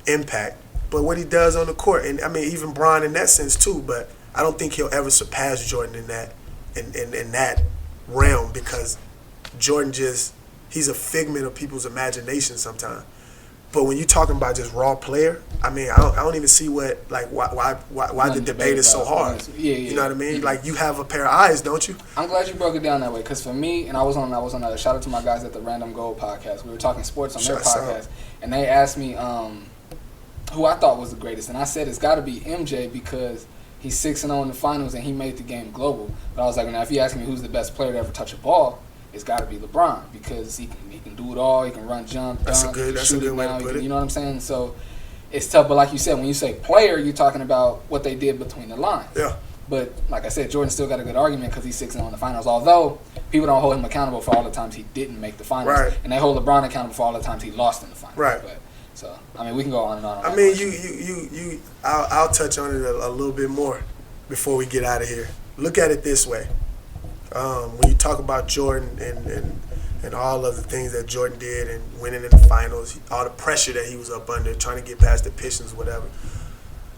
impact, but what he does on the court. And I mean, even Bron in that sense too. But I don't think he'll ever surpass Jordan in that realm because Jordan he's a figment of people's imagination sometimes. But when you're talking about just raw player, I mean, I don't even see why the debate is so hard. Yeah. You know what I mean? Like, you have a pair of eyes, don't you? I'm glad you broke it down that way, because for me, and I was on a shout out to my guys at the Random Gold podcast. We were talking sports on their podcast, and they asked me who I thought was the greatest, and I said it's got to be MJ because he's 6-0 in the finals and he made the game global. But I was like, now if you ask me who's the best player to ever touch a ball, it's got to be LeBron because he can do it all. He can run, jump, dunk, that's a good way to put it. You know what I'm saying? So it's tough. But like you said, when you say player, you're talking about what they did between the lines. Yeah. But like I said, Jordan still got a good argument because he's 6-0 in the finals. Although people don't hold him accountable for all the times he didn't make the finals, right. And they hold LeBron accountable for all the times he lost in the finals. Right. But, so I mean, we can go on and on. I mean, I'll touch on it a little bit more before we get out of here. Look at it this way. When you talk about Jordan and all of the things that Jordan did and winning in the finals, all the pressure that he was up under, trying to get past the Pistons, whatever.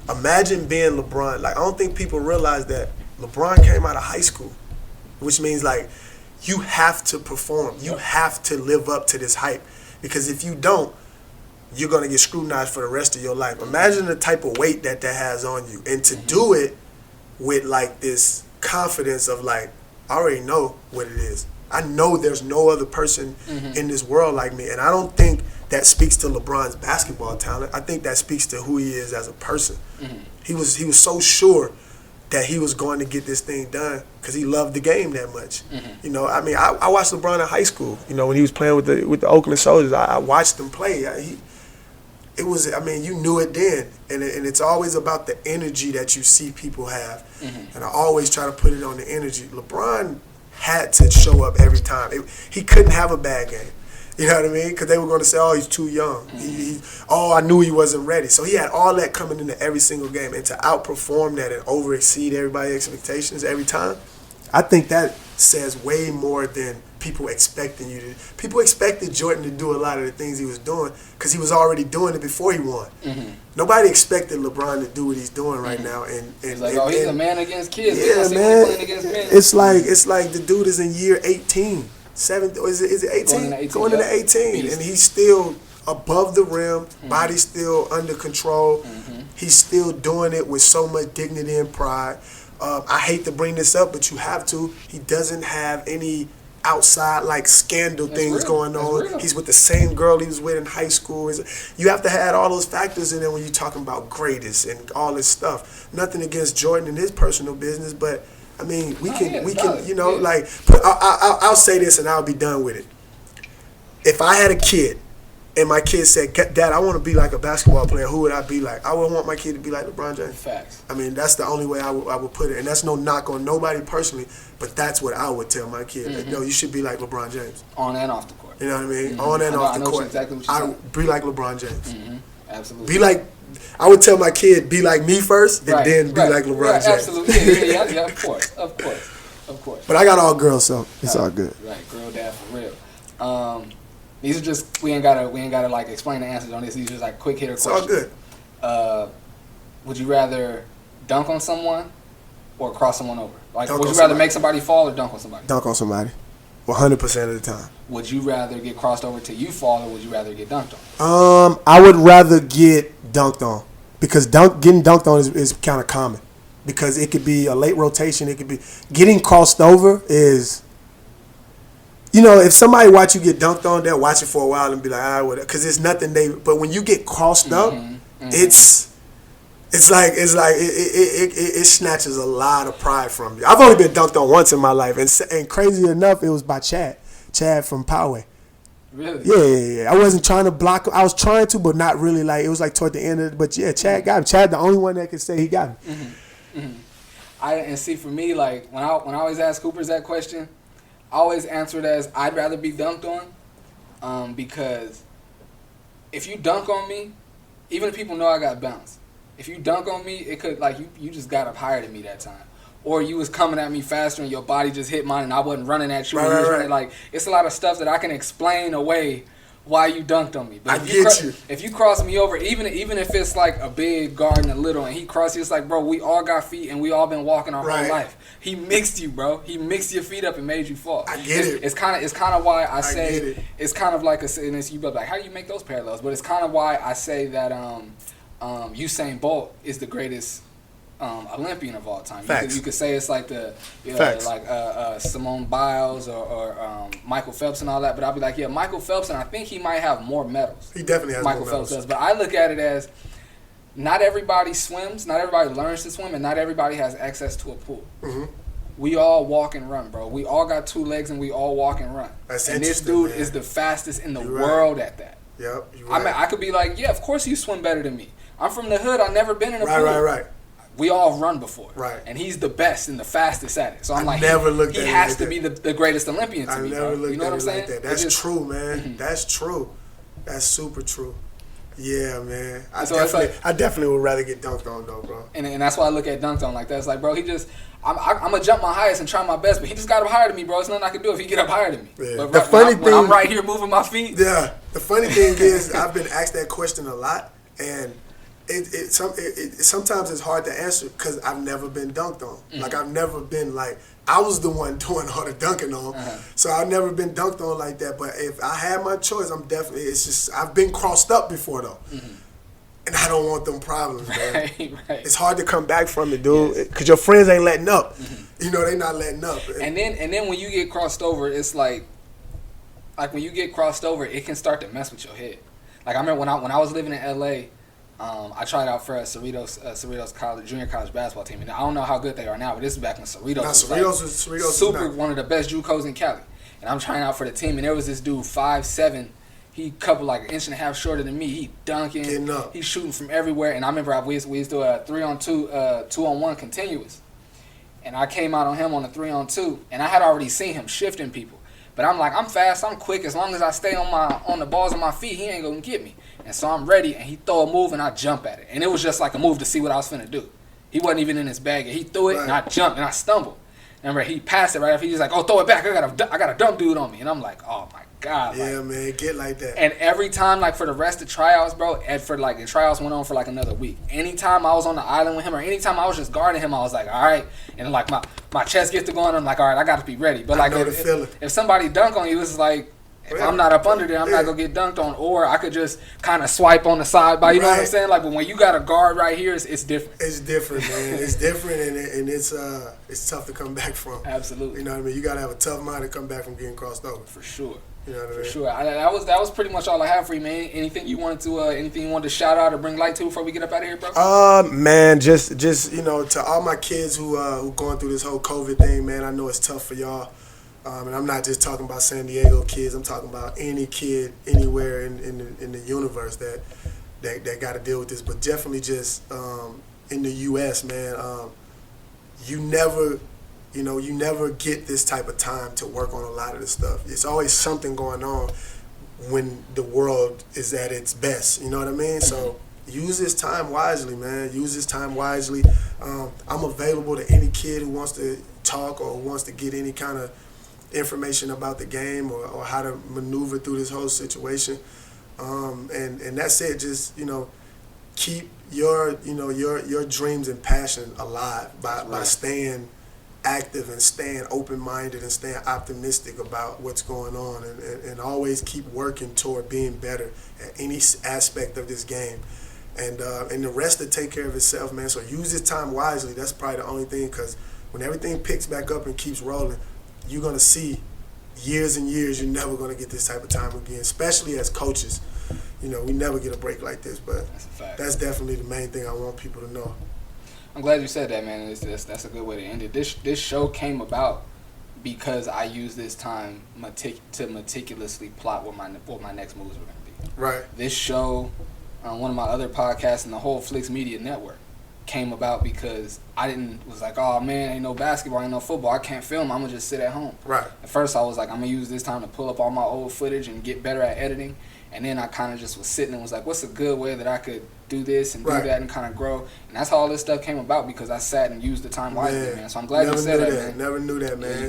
Imagine being LeBron. Like, I don't think people realize that LeBron came out of high school, which means, like, you have to perform. You have to live up to this hype. Because if you don't, you're going to get scrutinized for the rest of your life. Imagine the type of weight that has on you. And to do it with, like, this confidence of, like, I already know what it is. I know there's no other person in this world like me. And I don't think that speaks to LeBron's basketball talent. I think that speaks to who he is as a person. He was so sure that he was going to get this thing done because he loved the game that much. You know, I mean, I watched LeBron in high school. You know, when he was playing with the Oakland Soldiers, I watched him play. You knew it then. And it's always about the energy that you see people have. And I always try to put it on the energy. LeBron had to show up every time. He couldn't have a bad game. You know what I mean? Because they were going to say, oh, he's too young. I knew he wasn't ready. So he had all that coming into every single game. And to outperform that and over-exceed everybody's expectations every time, I think that says way more than people expecting you to. People expected Jordan to do a lot of the things he was doing because he was already doing it before he won. Nobody expected LeBron to do what he's doing right now. And he's a man against kids. Yeah, man. It's like the dude is in year 18. 7, or is it 18? Going into 18. And he's still above the rim, body still under control. He's still doing it with so much dignity and pride. I hate to bring this up, but you have to. He doesn't have any outside like scandal things going on. He's with the same girl he was with in high school. You have to add all those factors in there when you're talking about greatest and all this stuff. Nothing against Jordan and his personal business, but I mean, we can, like, I'll say this and I'll be done with it. If I had a kid and my kid said, Dad, I want to be like a basketball player, who would I be like? I would want my kid to be like LeBron James. Facts. I mean, that's the only way I would put it. And that's no knock on nobody personally, but that's what I would tell my kid. Like, you should be like LeBron James. On and off the court. You know what I mean? On and off the court. Exactly what I would be like LeBron James. Absolutely. Be like I would tell my kid, be like me first, and then be like LeBron James. Absolutely. Yeah, of course. But I got all girls, so it's all good. Right, girl dad for real. These are just we ain't gotta like explain the answers on this. These are just like quick hitter questions. It's all good. Would you rather dunk on someone or cross someone over? Like, Dunk would on you rather somebody. make somebody fall or dunk on somebody? Dunk on somebody, 100% of the time. Would you rather get crossed over till you fall, or would you rather get dunked on? I would rather get dunked on because getting dunked on is kind of common because it could be a late rotation. It could be getting crossed over is. If somebody watch you get dunked on, they'll watch it for a while and be like, whatever, because it's nothing But when you get crossed up, it's like it snatches a lot of pride from you. I've only been dunked on once in my life, and crazy enough, it was by Chad from Poway. Really? Yeah. I wasn't trying to block him. I was trying to, but not really. Like it was like toward the end of it. But yeah, Chad got him. Chad, the only one that could say he got him. And see, for me, like when I always ask Coopers that question, I always answer it as I'd rather be dunked on, because if you dunk on me, even if people know I got bounce, if you dunk on me, it could like you just got up higher than me that time, or you was coming at me faster and your body just hit mine and I wasn't running at you. Right. Like it's a lot of stuff that I can explain away why you dunked on me. But if you cross me over, even if it's like a big guard and a little, and he crossed you, it's like, bro, we all got feet and we all been walking our whole life. He mixed you, bro. He mixed your feet up and made you fall. I get it. It's kind of why I say it's kind of like and it's, you be like, how do you make those parallels? But it's kind of why I say that Usain Bolt is the greatest Olympian of all time. You could say it's like Simone Biles or Michael Phelps and all that, but I'll be like, yeah, Michael Phelps, and I think he might have more medals. He definitely has Michael more Phelps medals. does, but I look at it as not everybody swims, not everybody learns to swim, and not everybody has access to a pool. Mm-hmm. We all walk and run, bro. We all got two legs and we all walk and run. That's and this dude is the fastest in the world at that. Yep, I mean, I could be like, yeah, of course you swim better than me. I'm from the hood. I've never been in a pool. Right. We all run before. Right. And he's the best and the fastest at it. So I'm he has to be the greatest Olympian to me. I never looked you know at what it I'm like saying? that. That's true, man. Mm-hmm. That's true. That's super true. Yeah, man. I definitely would rather get dunked on, though, bro. And that's why I look at dunked on like that. It's like, bro, I'm going to jump my highest and try my best, but he just got up higher than me, bro. There's nothing I can do if he get up higher than me. Yeah. But when I'm right here moving my feet. Yeah. The funny thing is I've been asked that question a lot, and sometimes it's hard to answer because I've never been dunked on. Mm-hmm. Like, I've never been like, I was the one doing all the dunking on. Uh-huh. So I've never been dunked on like that. But if I had my choice, I've been crossed up before, though. Mm-hmm. And I don't want them problems, man. Right. It's hard to come back from it, dude, because your friends ain't letting up. Mm-hmm. They not letting up. And then when you get crossed over, it's like when you get crossed over, it can start to mess with your head. Like I remember when I was living in LA, I tried out for Cerritos college, junior college basketball team. And I don't know how good they are now, but this is back when Cerritos was super one of the best JUCOs in Cali. And I'm trying out for the team, and there was this dude 5'7". He coupled like an inch and a half shorter than me. He dunking. Getting up. He's shooting from everywhere. And I remember we used to do a 3-on-2, 2-on-1 continuous. And I came out on him on a 3-on-2, and I had already seen him shifting people. But I'm like, I'm fast, I'm quick. As long as I stay on the balls of my feet, he ain't gonna get me. And so I'm ready, and he throw a move, and I jump at it. And it was just like a move to see what I was finna do. He wasn't even in his bag. He threw it, and I jumped, and I stumbled. Remember, he passed it right after. He was like, oh, throw it back. I got a dumb dude on me. And I'm like, oh, my God. Yeah, man, get like that. And every time, like, for the rest of tryouts, bro, the tryouts went on for, like, another week. Anytime I was on the island with him or anytime I was just guarding him, I was like, all right. And, like, my chest gets to going, I'm like, all right, I got to be ready. But, like, if somebody dunk on you, it's like, if I'm not up under there, I'm not going to get dunked on. Or I could just kind of swipe on the side by, you know what I'm saying? Like, but when you got a guard right here, it's different. It's different, man. It's different, and it's tough to come back from. Absolutely. You know what I mean? You got to have a tough mind to come back from getting crossed over. For sure. You know what I mean? For sure. That was pretty much all I have for you, man. Anything you wanted to shout out or bring light to before we get up out of here, bro? Man, just to all my kids who going through this whole COVID thing, man, I know it's tough for y'all. And I'm not just talking about San Diego kids. I'm talking about any kid anywhere in the universe that got to deal with this. But definitely just in the U.S., man, you never get this type of time to work on a lot of this stuff. It's always something going on when the world is at its best. You know what I mean? So use this time wisely, man. Use this time wisely. I'm available to any kid who wants to talk or wants to get any kind of information about the game or how to maneuver through this whole situation. And that's it. Just, keep your dreams and passion alive by staying active and staying open-minded and staying optimistic about what's going on and always keep working toward being better at any aspect of this game. And the rest will take care of itself, man. So use this time wisely. That's probably the only thing, because when everything picks back up and keeps rolling, you're going to see years and years you're never going to get this type of time again, especially as coaches. We never get a break like this, but that's definitely the main thing I want people to know. I'm glad you said that, man. That's a good way to end it. This show came about because I used this time to meticulously plot what my next moves were going to be. Right. This show, one of my other podcasts, and the whole Flix Media Network came about because was like, oh man, ain't no basketball, ain't no football, I can't film, I'm gonna just sit at home. Right. At first I was like, I'm gonna use this time to pull up all my old footage and get better at editing. And then I kind of just was sitting and was like, what's a good way that I could do this and do that and kind of grow? And that's how all this stuff came about, because I sat and used the time wisely, man. So I'm glad you said that, man. Never knew that, man.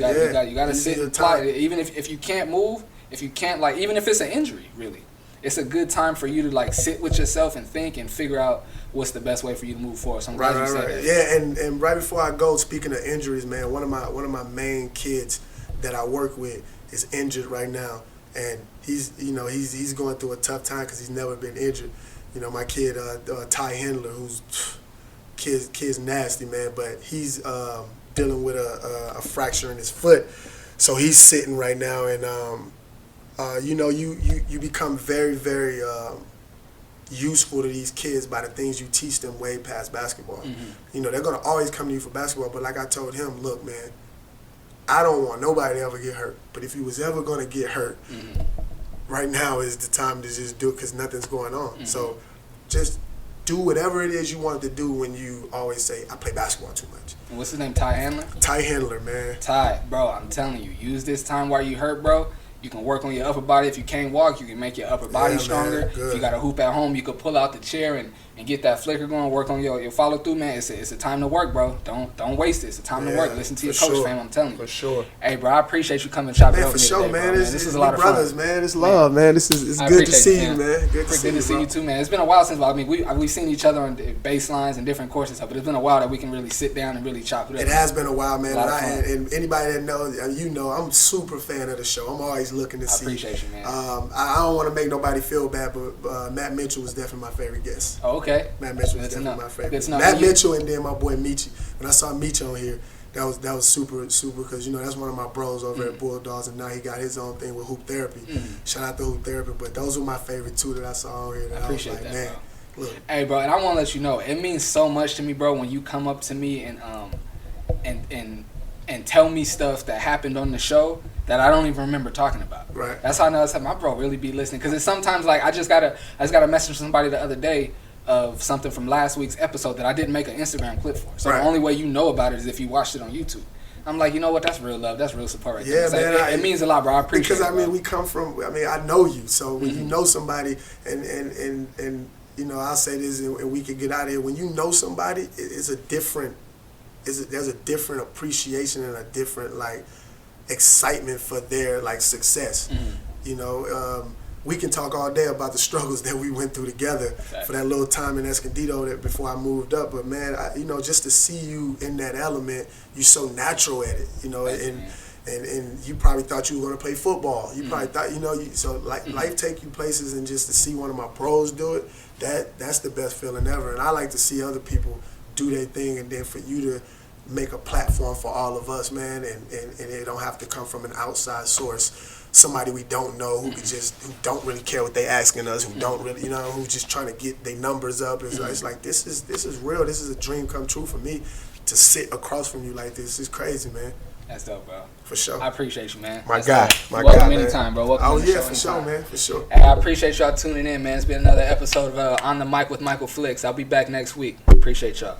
You got to sit and plot. Even if you can't move, if you can't, even if it's an injury, really, it's a good time for you to sit with yourself and think and figure out what's the best way for you to move forward. So I'm glad you said that. Yeah, and right before I go, speaking of injuries, man, one of my main kids that I work with is injured right now. And he's going through a tough time because he's never been injured. My kid, Ty Handler, who's kid's nasty, man, but he's dealing with a fracture in his foot. So he's sitting right now, and you become very, very useful to these kids by the things you teach them way past basketball. Mm-hmm. They're gonna always come to you for basketball, but like I told him, look, man, I don't want nobody to ever get hurt. But if you was ever going to get hurt, right now is the time to just do it, because nothing's going on. Mm-hmm. So just do whatever it is you want to do when you always say, I play basketball too much. And what's his name, Ty Handler? Ty Handler, man. Ty, bro, I'm telling you, use this time while you hurt, bro. You can work on your upper body. If you can't walk, you can make your upper body stronger. If you got a hoop at home, you could pull out the chair and get that flicker going, work on your follow through, man. It's a time to work, bro. Don't waste it. It's a time to work. Listen to your coach, fam. I'm telling you. For sure. Hey, bro, I appreciate you coming chop it up for with me sure, today, man. Bro, man. This is a lot of fun. Brothers, man. It's love, man. It's good to see you, man. Good to see you too, man. It's been a while since we've seen each other on baselines and different courses, but it's been a while that we can really sit down and really chop it up. It has been a while, man. And anybody that knows, I'm super fan of the show. I'm always looking to see. I appreciate you, man. I don't want to make nobody feel bad, but Matt Mitchell was definitely my favorite guest. Oh, okay. Matt Mitchell was definitely my favorite. Matt Mitchell, and then my boy Michi. When I saw Michi on here, that was super, because that's one of my bros over at Bulldogs, and now he got his own thing with Hoop Therapy. Shout out to Hoop Therapy, but those were my favorite two that I saw on here. I appreciate that, man. Bro. Look. Hey, bro, and I want to let you know, it means so much to me, bro, when you come up to me and tell me stuff that happened on the show that I don't even remember talking about. Right. That's how I know my bro really be listening, because it's sometimes I just got a message from somebody the other day of something from last week's episode that I didn't make an Instagram clip for. So the only way you know about it is if you watched it on YouTube. I'm like, you know what? That's real love. That's real support right there. Man, it means a lot, bro. I appreciate it. Because, we come from, I know you. So when you know somebody, and I'll say this and we can get out of here. When you know somebody, there's a different appreciation and a different, excitement for their, success. We can talk all day about the struggles that we went through together for that little time in Escondido before I moved up. But man, just to see you in that element, you're so natural at it, and you probably thought you were going to play football. You probably thought, life take you places, and just to see one of my pros do it, that's the best feeling ever. And I like to see other people do their thing, and then for you to make a platform for all of us, man, and it don't have to come from an outside source. Somebody we don't know who don't really care what they asking us, who don't really, who's just trying to get their numbers up. It's like this is real. This is a dream come true for me to sit across from you like this. It's crazy, man. That's dope, bro. For sure. I appreciate you, man. My guy, welcome anytime, bro. Welcome. Oh yeah, for sure, man. For sure. Hey, I appreciate y'all tuning in, man. It's been another episode of On the Mic with Michael Flix. I'll be back next week. Appreciate y'all.